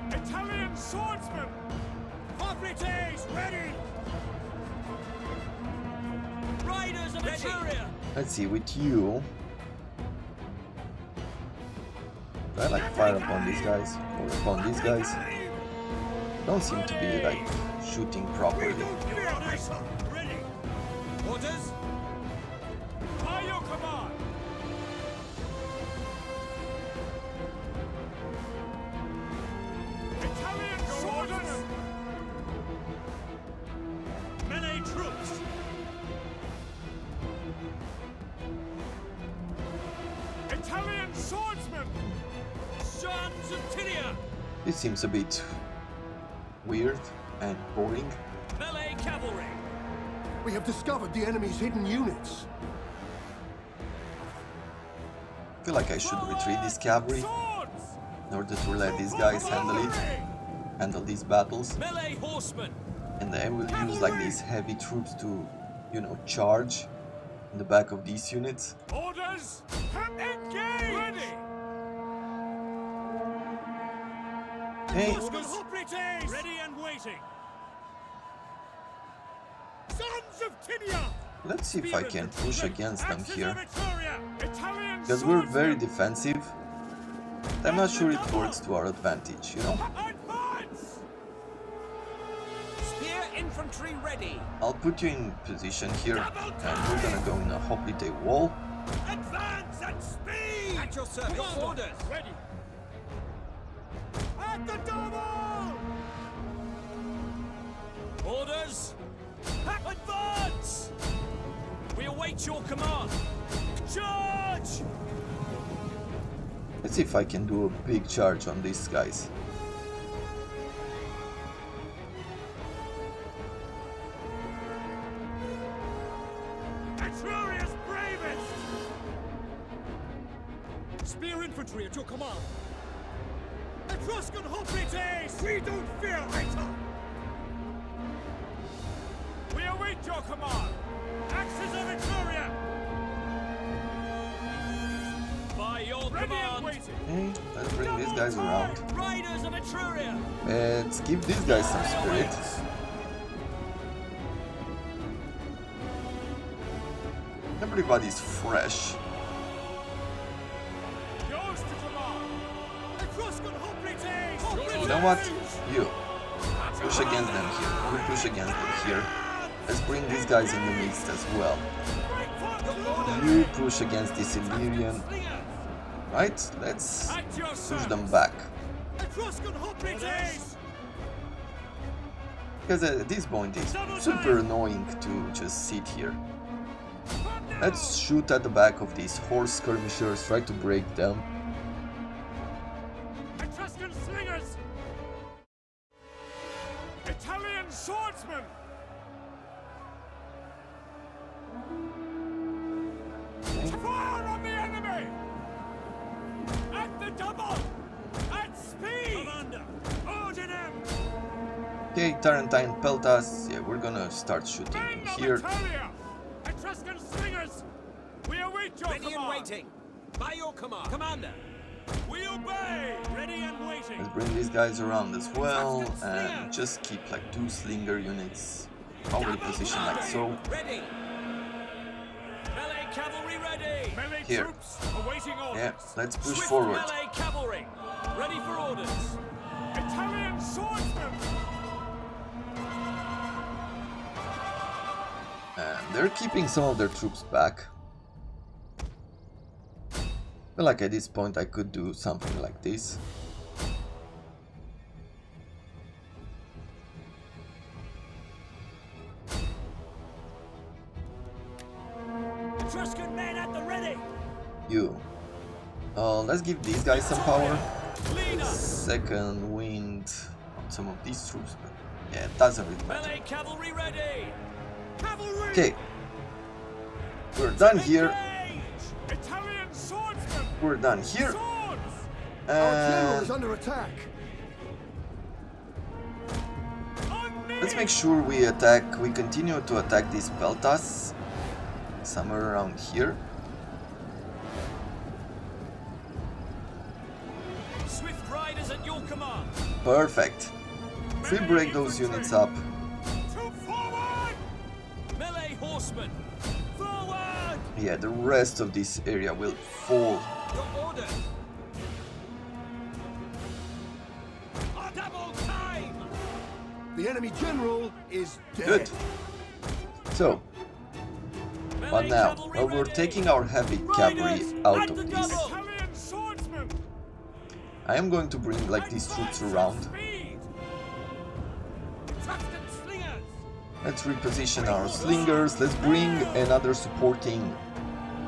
Italian swordsmen! Hoplites ready! Riders of Etruria! Let's see, with you, do I like fire upon these guys or upon these guys? Don't seem to be like shooting properly. Ready! Orders? By your command! Italian swordsmen! Melee troops! Italian swordsmen! Sons of Tinia! It seems a bit weird and boring. Melee cavalry! We have discovered the enemy's hidden units. I feel like I should retreat this cavalry Swords! in order to let these guys handle these battles, Melee horsemen! and I will use like these heavy troops to, you know, charge in the back of these units. Orders! Engage! Ready! Hey, Hoplites! Ready and waiting! Sons of Tinia! let's see if I can push against them Axes here, of Etruria! Italian because we're very swordsmen! defensive. I'm not sure it works to our advantage, you know? Advance! Spear infantry ready! I'll put you in position here, and we're gonna go in a hoplite wall. Advance at speed! At your service! Orders! Ready! At the double! Orders! Advance! We await your command! Charge! Let's see if I can do a big charge on these guys. Etruria's bravest! Spear infantry at your command! Etruscan hoplites! We don't fear Ita! We await your command! Axes of Etruria! By your Ready and command! waiting! Okay, let's bring these guys around. Riders of Etruria! Let's give these guys some spirit. Everybody's fresh. Yours to command! Etruscan hoplites! You know what? You push against them here. You push against them here. Let's bring these guys in the midst as well. You push against this Illyrian. Right? Let's At your push service! them back. Etruscan hoplites! Because at this point it's super annoying to just sit here. Let's shoot at the back of these horse skirmishers, try to break them. Etruscan slingers! Italian swordsmen! Fire on the enemy! At the double! At speed! Commander! Ordinem! Okay, Tarantine Peltas. Yeah, we're gonna start shooting Men in of here. Italia! Etruscan slingers! We await your Ready command! and waiting! By your command! Commander! We obey! Ready and waiting! Let's bring these guys around as well, and just keep like 2 slinger units already positioned like so. Ready! Melee cavalry ready! Melee Here. troops awaiting orders! Yeah, let's push Swift forward. melee cavalry! Ready for orders! Italian swordsmen! And they're keeping some of their troops back. But like at this point I could do something like this. Etruscan men at the ready. You. Let's give these guys some power. Leader. Second wind on some of these troops, but yeah, it doesn't really matter. Melee cavalry ready. Cavalry. Okay, we're done here. Engage. Italian swordsmen. We're done here. Swords. Our general And is under attack. On me. let's make sure we attack. We continue to attack these peltas somewhere around here. Swift riders at your command. Perfect. If we break those units up, To forward. Melee horsemen. Forward. yeah, the rest of this area will fall. Your orders. A double time. The enemy general is dead. Good. So, but now, well, we're taking our heavy cavalry out of this. Italian swordsmen. I am going to bring like these troops around. Speed. Etruscan slingers. Let's reposition our slingers. Let's bring another supporting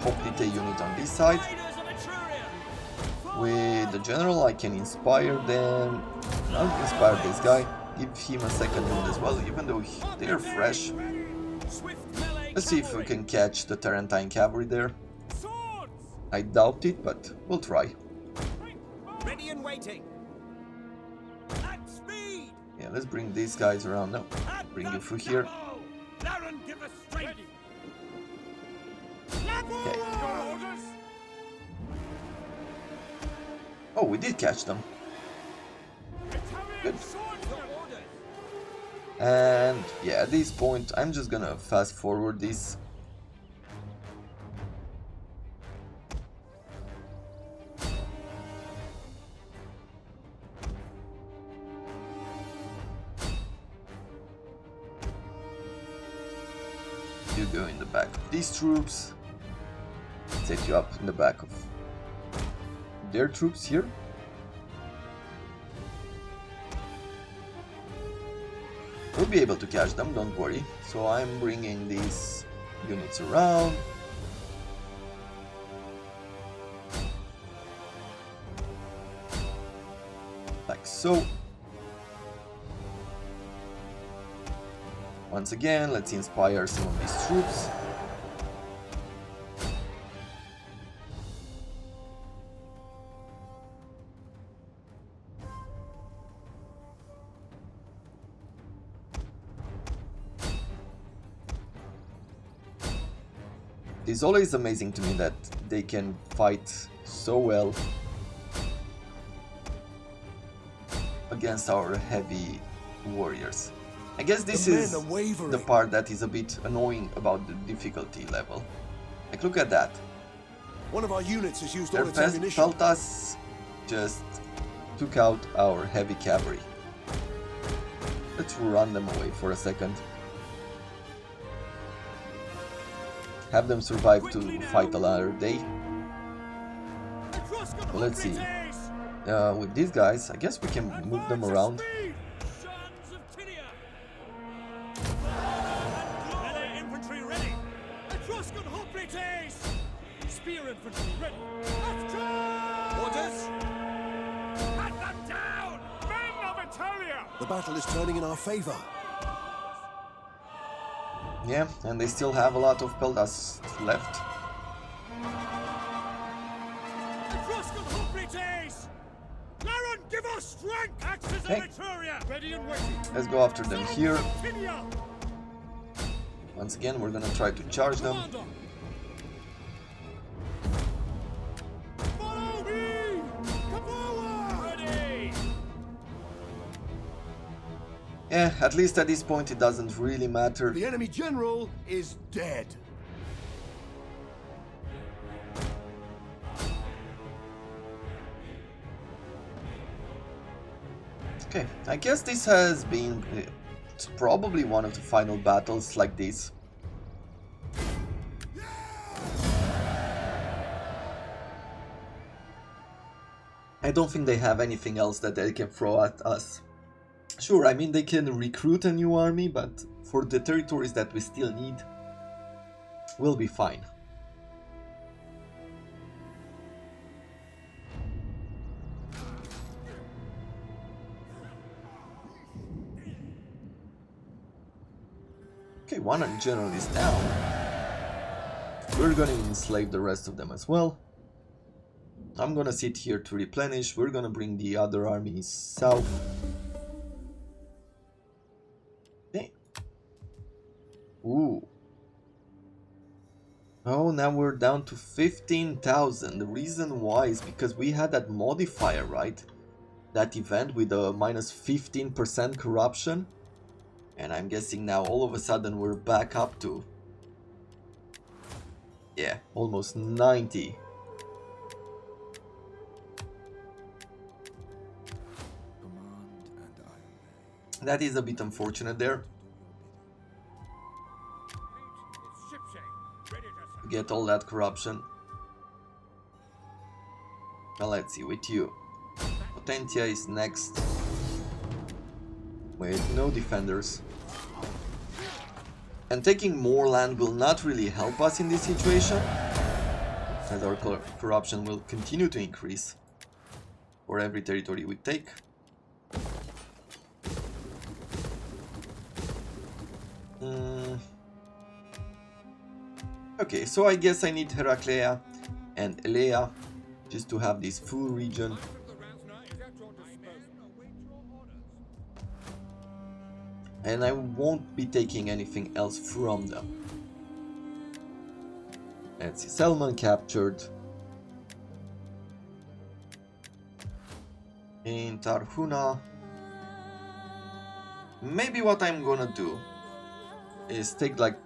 hoplite unit on this side. Riders of Etruria. With the general, I can inspire them. I'll inspire this guy. Give him a second wound as well, even though they're fresh. Swift melee Let's see if we cavalry. can catch the Tarentine cavalry there. Swords. I doubt it, but we'll try. Ready and waiting. At speed. Yeah, let's bring these guys around. No, At bring the you through here. double. Laren, give us strength. Okay. Your orders. Oh, we did catch them. Italian Good. swords. Your orders. And yeah, at this point, I'm just gonna fast forward this. You go in the back of these troops. Set you up in the back of their troops here. We'll be able to catch them, don't worry. So I'm bringing these units around. Like so. Once again, let's inspire some of these troops. It's always amazing to me that they can fight so well against our heavy warriors. I guess this The men is are wavering. the part that is a bit annoying about the difficulty level. Like, look at that. One of our units has used Their all its ammunition. peltas just took out our heavy cavalry. Let's run them away for a second. Have them survive to fight another day. Etruscan Well, let's see. hoplites. With these guys, I guess we can move them around. Sons of Tinia. Melee infantry ready. Etruscan hoplites. Spear infantry ready. Let's charge. Orders. Cut them down. Men of Italia. The battle is turning in our favor. Yeah, and they still have a lot of peltas left. Etruscan hoplites. Laren, give us strength. Axes Okay. of Etruria. Ready and waiting. Let's go after them here. Sons of Tinia. Once again, we're gonna try to charge them. Commander. Follow me. Come forward. Ready. Yeah, at least at this point it doesn't really matter. The enemy general is dead. Okay, I guess this has been... It's probably one of the final battles like this. I don't think they have anything else that they can throw at us. Sure, I mean they can recruit a new army, but for the territories that we still need, we'll be fine. Okay, one general is down. We're gonna enslave the rest of them as well. I'm gonna sit here to replenish. We're gonna bring the other armies south. Okay. Ooh. Oh, now we're down to 15,000. The reason why is because we had that modifier, right? That event with a minus 15% corruption. And I'm guessing now all of a sudden we're back up to, yeah, almost 90. That is a bit unfortunate there. To get all that corruption. Now let's see, with you. Potentia is next. With no defenders. And taking more land will not really help us in this situation, as our corruption will continue to increase for every territory we take. Okay, so I guess I need Heraclea and Elea just to have this full region. And I won't be taking anything else from them. Let's see, Selman captured. In Tarchuna. Maybe what I'm gonna do is take like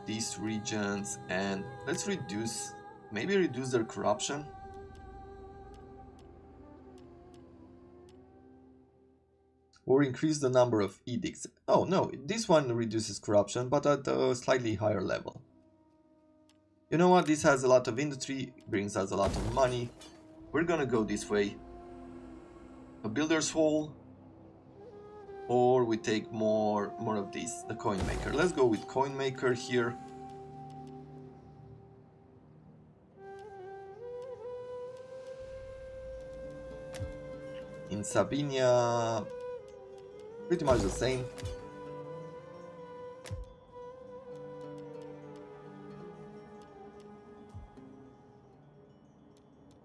these regions and let's reduce, maybe reduce their corruption. Or increase the number of edicts. Oh no, this one reduces corruption, but at a slightly higher level. You know what, this has a lot of industry, brings us a lot of money. We're gonna go this way. A builder's hall. Or we take more of these, the coin maker. Let's go with coin maker here. In Sabinia, pretty much the same.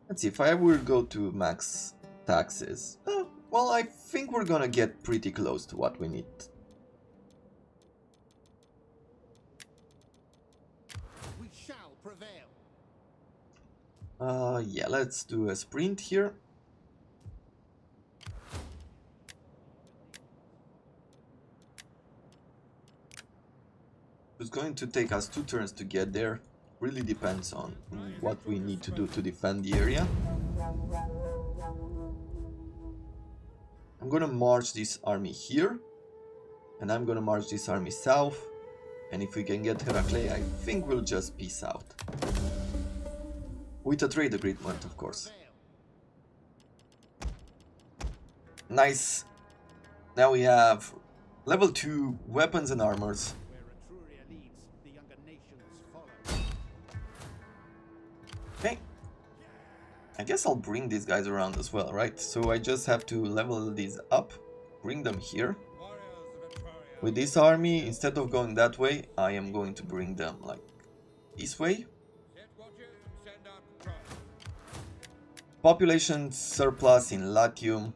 Let's see, if I will go to max taxes. Well, I think we're gonna get pretty close to what we need. We shall prevail. Yeah, let's do a sprint here. It's going to take us 2 turns to get there. Really depends on what we need to do to defend the area. I'm gonna march this army here, and I'm gonna march this army south, and if we can get Heraclea, I think we'll just peace out. With a trade agreement, of course. Nice. Now we have level 2 weapons and armors. Okay. I guess I'll bring these guys around as well, right? So I just have to level these up, bring them here. With this army, instead of going that way, I am going to bring them like this way. Population surplus in Latium.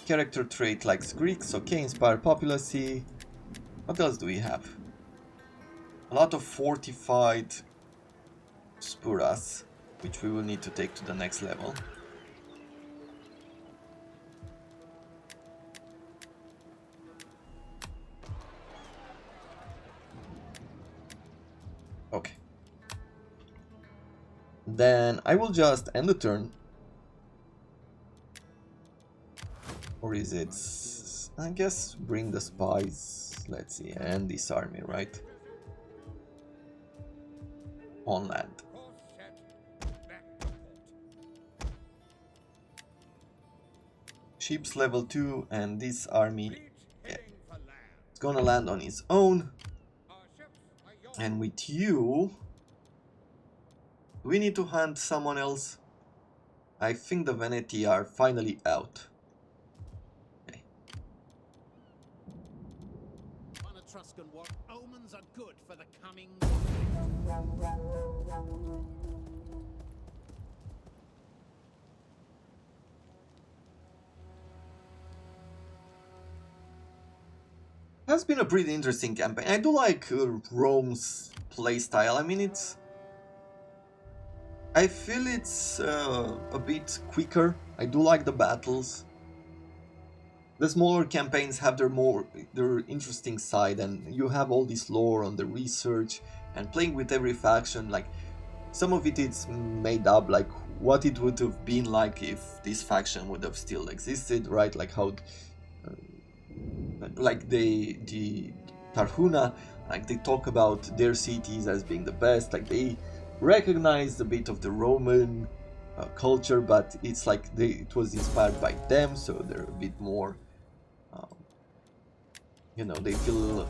Character trait likes Greeks, okay, inspire populacy. What else do we have? A lot of fortified Spuras, which we will need to take to the next level. Okay. Then I will just end the turn. Or is it... I guess bring the spies. Let's see, and this army, right? on land. Course set. Back to port. Ships level 2, and this army Fleet heading for land. is gonna land on its own. Our ships are yours. And with you, we need to hunt someone else. I think the Veneti are finally out. Okay. One Etruscan war. Omens are good for the coming. Has been a pretty interesting campaign. I do like Rome's playstyle. I mean, I feel it's a bit quicker. I do like the battles. The smaller campaigns have their interesting side, and you have all this lore on the research and playing with every faction. Like some of it is made up, like what it would have been like if this faction would have still existed, right? Like how, like the Tarchuna, like they talk about their cities as being the best. Like they recognize a bit of the Roman culture, but it's like it was inspired by them, so they're a bit more, you know, they feel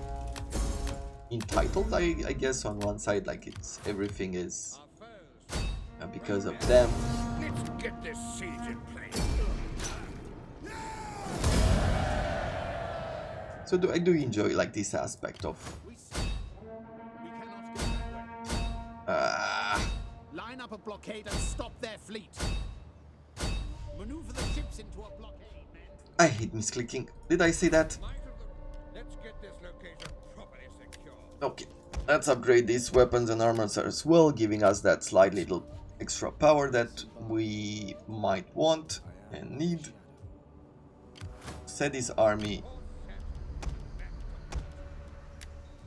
entitled, I guess, on one side, like it's everything is Our foes. because of them. Let's get this siege in place. So I do enjoy like this aspect of We cannot go that way. Line up a blockade and stop their fleet. Maneuver the ships into a blockade, men. I hate misclicking. Did I say that? Might of the... Let's get this location properly secured. Okay, let's upgrade these weapons and armors as well, giving us that slight little extra power that we might want and need. Set this army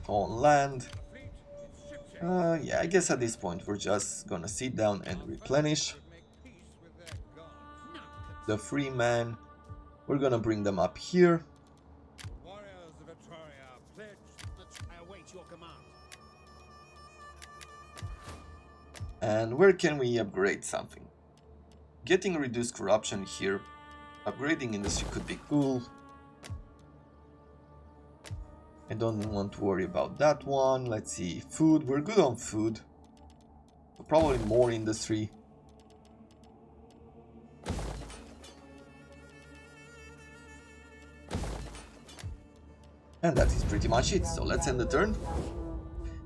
on land. Fleet, it's ship shape. Yeah, I guess at this point we're just gonna sit down and replenish Make peace with their gods. the free man. We're gonna bring them up here. Warriors of Etruria, pledge. I await your command. And where can we upgrade something? Getting reduced corruption here. Upgrading industry could be cool. I don't want to worry about that one. Let's see. Food. We're good on food. Probably more industry. And that is pretty much it. So let's end the turn.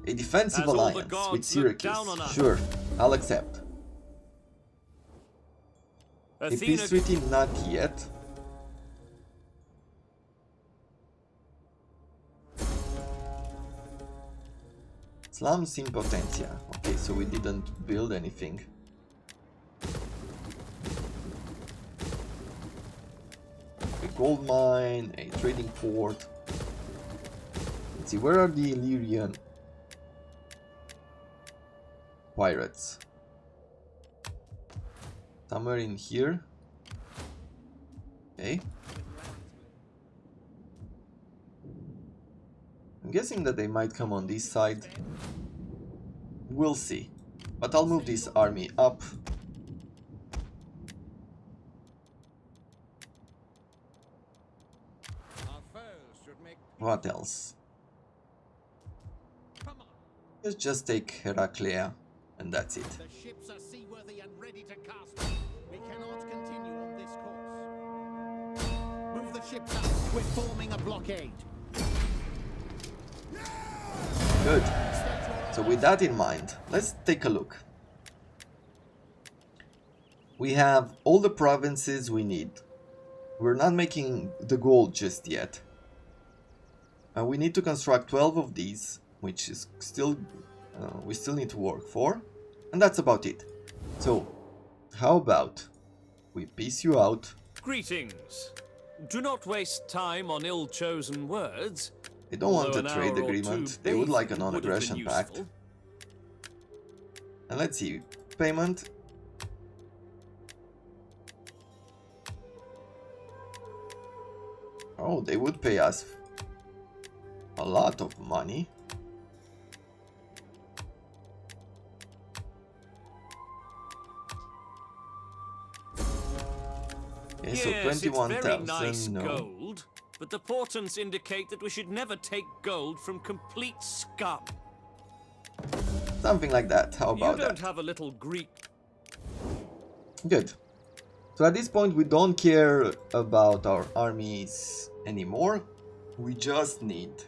A defensive As all the alliance with gods look Syracuse. down on us. Sure, I'll accept. A peace treaty, not yet. Slums in Potentia. Okay, so we didn't build anything. A gold mine, a trading port. Let's see, where are the Illyrian pirates? Somewhere in here. Okay. I'm guessing that they might come on this side. We'll see. But I'll move this army up. Our foes should make What else? come on. Let's just take Heraclea, and that's it. The ships are seaworthy and ready to cast. We cannot continue on this course. Move the ships up. We're forming a blockade. Good. So with that in mind, let's take a look. We have all the provinces we need. We're not making the gold just yet. We need to construct 12 of these, which is still we still need to work for, and that's about it. So, how about we peace you out? Greetings. Do not waste time on ill-chosen words. They don't want Although a an trade hour or agreement. two They would like a bathing would have been non-aggression pact. useful. And let's see, payment. Oh, they would pay us a lot of money. Okay, so Yes, it's very 21,000, nice no. gold, but the portents indicate that we should never take gold from complete scum. Something like that, how You about don't that? have a little Greek. Good. So at this point we don't care about our armies anymore. We just need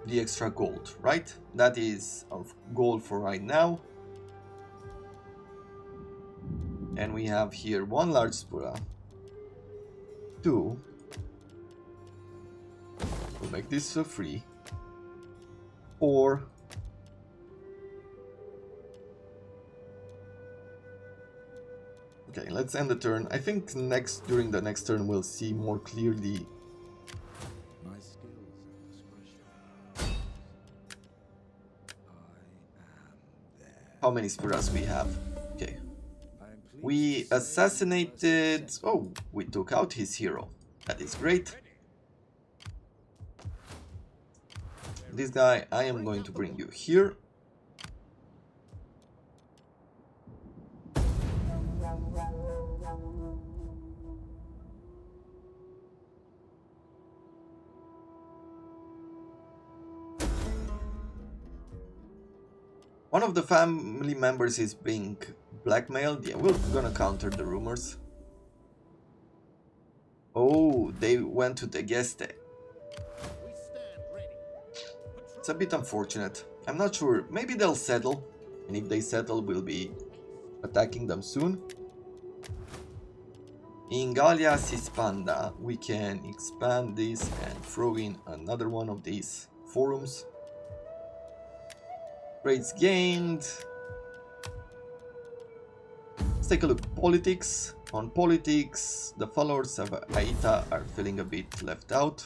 the extra gold, right? That is our goal for right now. And we have here one large spura. Two. We'll make this free. 4. Okay, let's end the turn. I think during the next turn we'll see more clearly My skills and discretion. how many spuras we have. Okay. I am pleased We to say assassinated... Oh, we took out his hero. That is great. This guy, I am going to bring you here. One of the family members is being blackmailed. Yeah, we're gonna counter the rumors. Oh, they went to the Geste. We stand ready. It's a bit unfortunate. I'm not sure. Maybe they'll settle. And if they settle, we'll be attacking them soon. In Gallia Sispanda, we can expand this and throw in another one of these forums. Rates gained. Let's take a look. Politics. On politics, the followers of Aita are feeling a bit left out.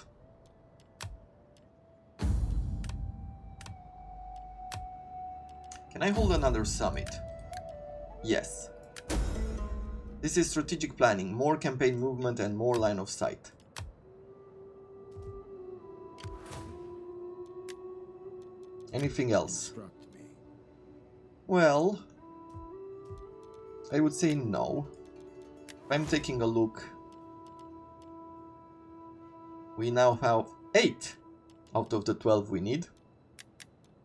Can I hold another summit? Yes. This is strategic planning, more campaign movement and more line of sight. Anything else? instruct me. Well, I would say no. I'm taking a look. We now have 8 out of the 12 we need.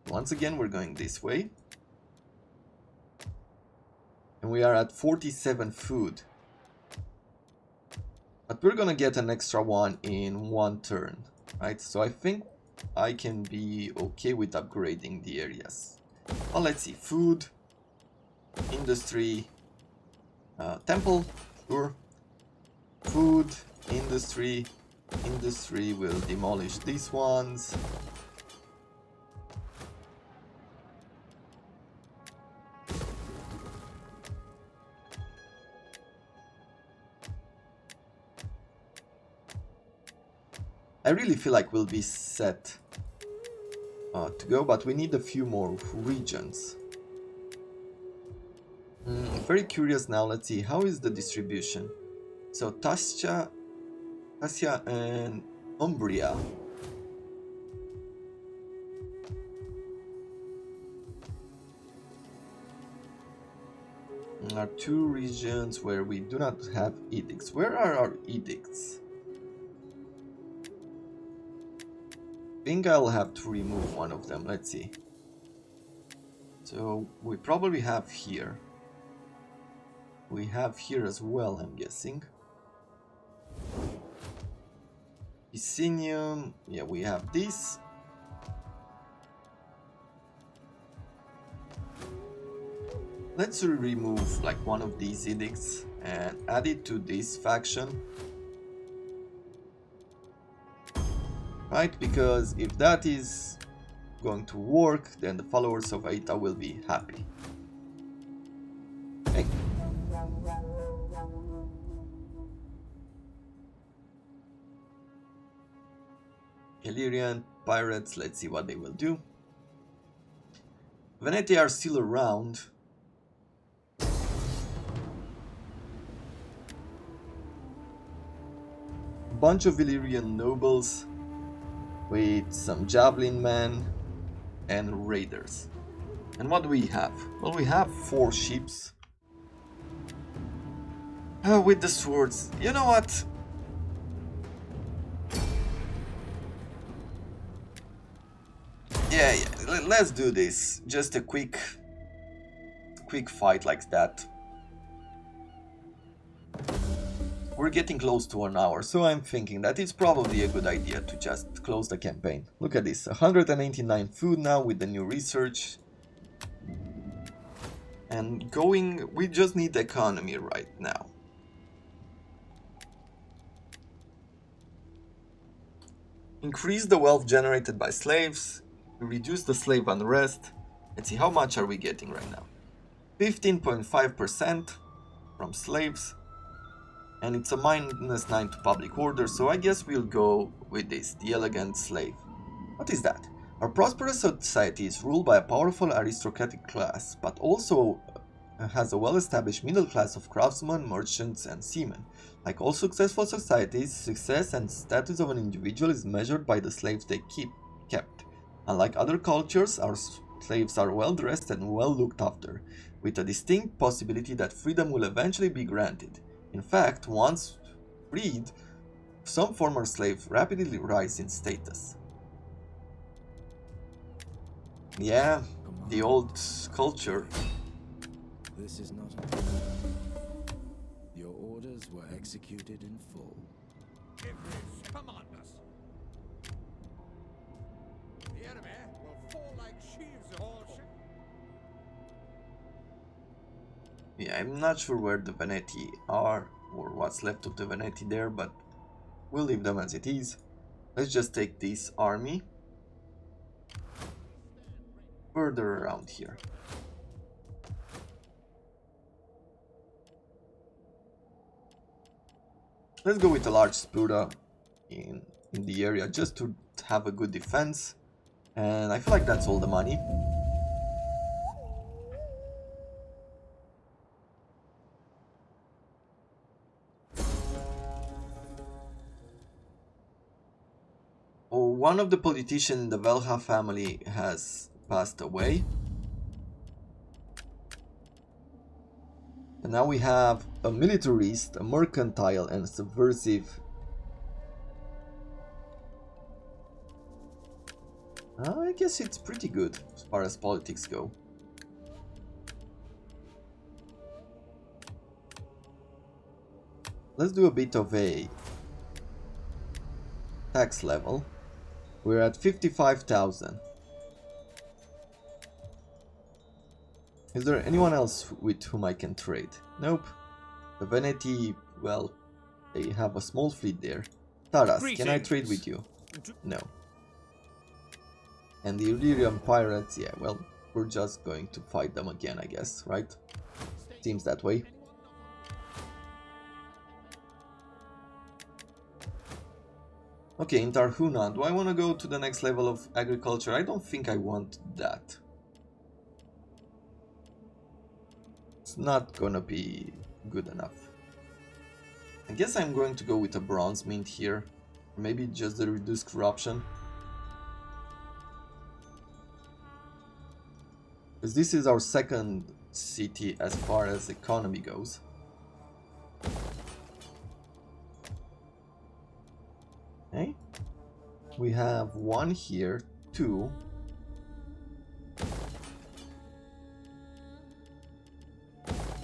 Once again, we're going this way. And we are at 47 food. But we're gonna get an extra one in one turn, right? So I think I can be okay with upgrading the areas. Well, let's see. Food, industry, temple, sure. Food, industry. Industry will demolish these ones. I really feel like we'll be set to go, but we need a few more regions. Very curious now. Let's see, how is the distribution? So Tascia and Umbria. Are 2 regions where we do not have edicts. Where are our edicts? I think I'll have to remove one of them. Let's see. So we probably have here. We have here as well, I'm guessing. Piscinium. Yeah, we have this. Let's remove like one of these edicts and add it to this faction. Right, because if that is going to work, then the followers of Aita will be happy. Okay. Illyrian pirates, let's see what they will do. Veneti are still around. Bunch of Illyrian nobles with some javelin men and raiders. And what do we have? Well, we have 4 ships. With the swords. You know what? Yeah, let's do this. Just a quick fight like that. We're getting close to 1 hour, so I'm thinking that it's probably a good idea to just close the campaign. Look at this, 189 food now with the new research. And going, we just need economy right now. Increase the wealth generated by slaves, reduce the slave unrest. Let's see, how much are we getting right now? 15.5% from slaves. And it's a -9 to public order, so I guess we'll go with this, the elegant slave. What is that? Our prosperous society is ruled by a powerful aristocratic class, but also has a well-established middle class of craftsmen, merchants, and seamen. Like all successful societies, success and status of an individual is measured by the slaves they kept. Unlike other cultures, our slaves are well-dressed and well looked after, with a distinct possibility that freedom will eventually be granted. In fact, once freed, some former slaves rapidly rise in status. Yeah, the old culture. This is not. Your orders were executed in full. Command us. The enemy will fall like sheaves of horses. Yeah, I'm not sure where the Veneti are, or what's left of the Veneti there, but we'll leave them as it is. Let's just take this army further around here. Let's go with a large Spura in the area just to have a good defense. And I feel like that's all the money. Oh, one of the politicians in the Velha family has passed away. And now we have a militarist, a mercantile, and a subversive. I guess it's pretty good as far as politics go. Let's do a bit of a tax level. We're at 55,000. Is there anyone else with whom I can trade? Nope. The Veneti, well, they have a small fleet there. Taras, can I trade with you? No. And the Illyrian pirates, yeah, well, we're just going to fight them again, I guess, right? Seems that way. Okay, in Tarchuna, do I want to go to the next level of agriculture? I don't think I want that. It's not gonna be good enough. I guess I'm going to go with a bronze mint here. Maybe just the reduced corruption. Because this is our second city as far as economy goes. Okay. We have one here, two.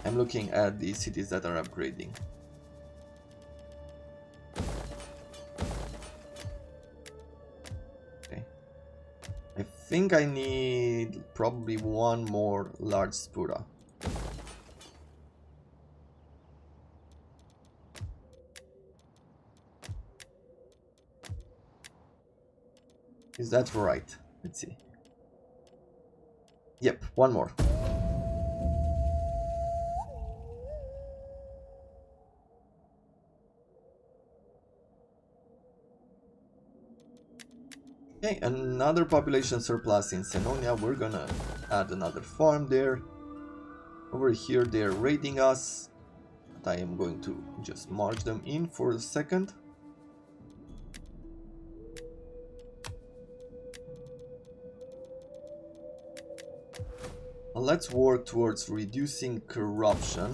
I'm looking at the cities that are upgrading. Okay. I think I need probably one more large Spura. Is that right? Let's see. Yep, one more. Okay, another population surplus in Senonia. We're gonna add another farm there. Over here they're raiding us. But I am going to just march them in for a second. Let's work towards reducing corruption.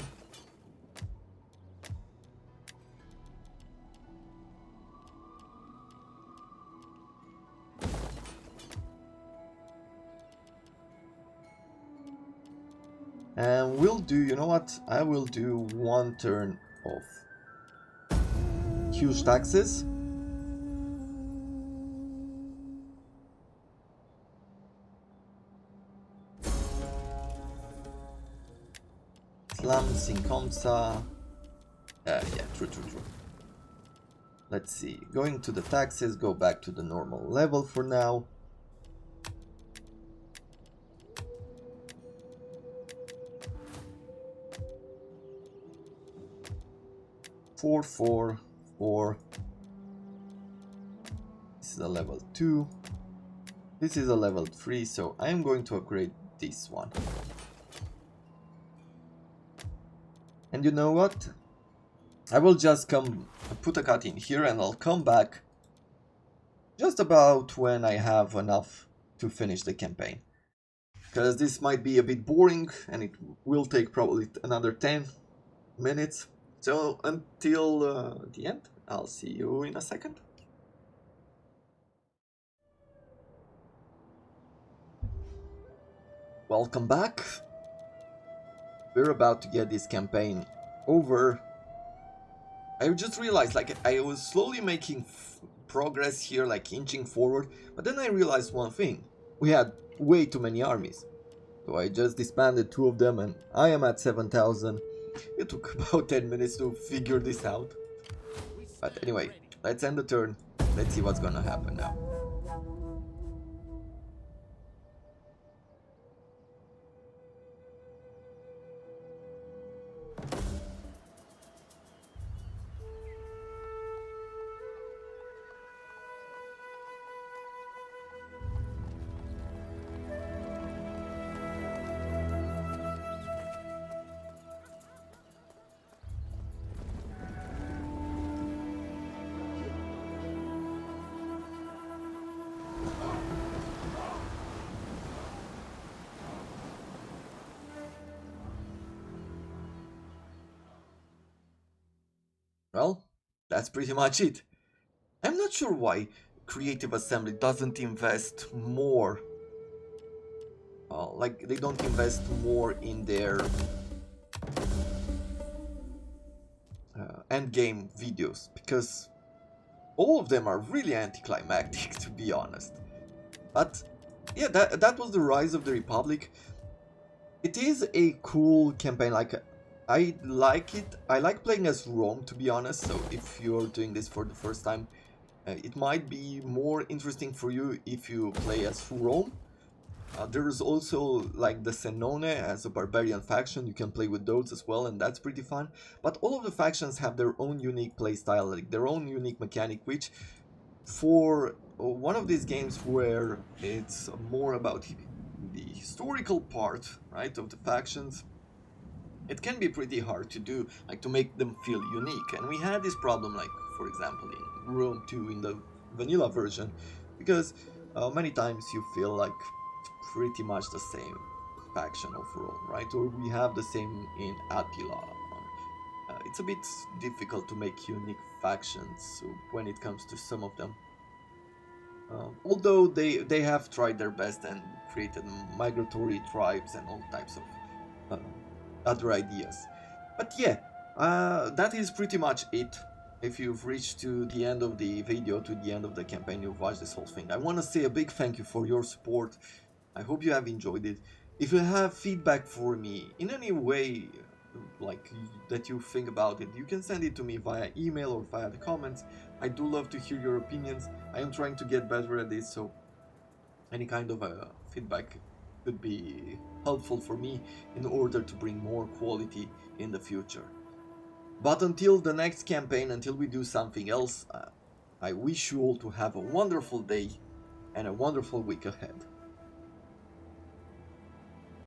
And we'll do, you know what? I will do one turn of huge taxes. Slums in Komsa. Yeah, true. Let's see. Going to the taxes, go back to the normal level for now. Four. This is a level 2. This is a level 3, so I am going to upgrade this one. And you know what? I will just put a cut in here and I'll come back just about when I have enough to finish the campaign. Because this might be a bit boring and it will take probably another 10 minutes. So until the end, I'll see you in a second. Welcome back. We're about to get this campaign over. I just realized, like, I was slowly making progress here, like inching forward, but then I realized one thing. We had way too many armies. So I just disbanded 2 of them and I am at 7,000. It took about 10 minutes to figure this out. But anyway, let's end the turn. Let's see what's gonna happen now. Well, that's pretty much it. I'm not sure why Creative Assembly doesn't invest more. Like, they don't invest more in their endgame videos, because all of them are really anticlimactic, to be honest. But yeah, that was the Rise of the Republic. It is a cool campaign. Like, I like it. I like playing as Rome, to be honest. So if you're doing this for the first time, it might be more interesting for you if you play as Rome. There is also like the Senone as a barbarian faction. You can play with those as well, and that's pretty fun. But all of the factions have their own unique playstyle, like their own unique mechanic, which for one of these games where it's more about the historical part, right, of the factions, it can be pretty hard to do, like to make them feel unique. And we had this problem, like, for example, in Rome 2 in the vanilla version, because many times you feel like it's pretty much the same faction of Rome, right? Or we have the same in Attila. It's a bit difficult to make unique factions when it comes to some of them. Although they have tried their best and created migratory tribes and all types of other ideas. But yeah, that is pretty much it. If you've reached to the end of the video, to the end of the campaign, you've watched this whole thing, I want to say a big thank you for your support. I hope you have enjoyed it. If you have feedback for me in any way, like that you think about it, you can send it to me via email or via the comments. I do love to hear your opinions. I am trying to get better at this, so any kind of feedback could be helpful for me in order to bring more quality in the future. But until the next campaign, until we do something else, I wish you all to have a wonderful day and a wonderful week ahead.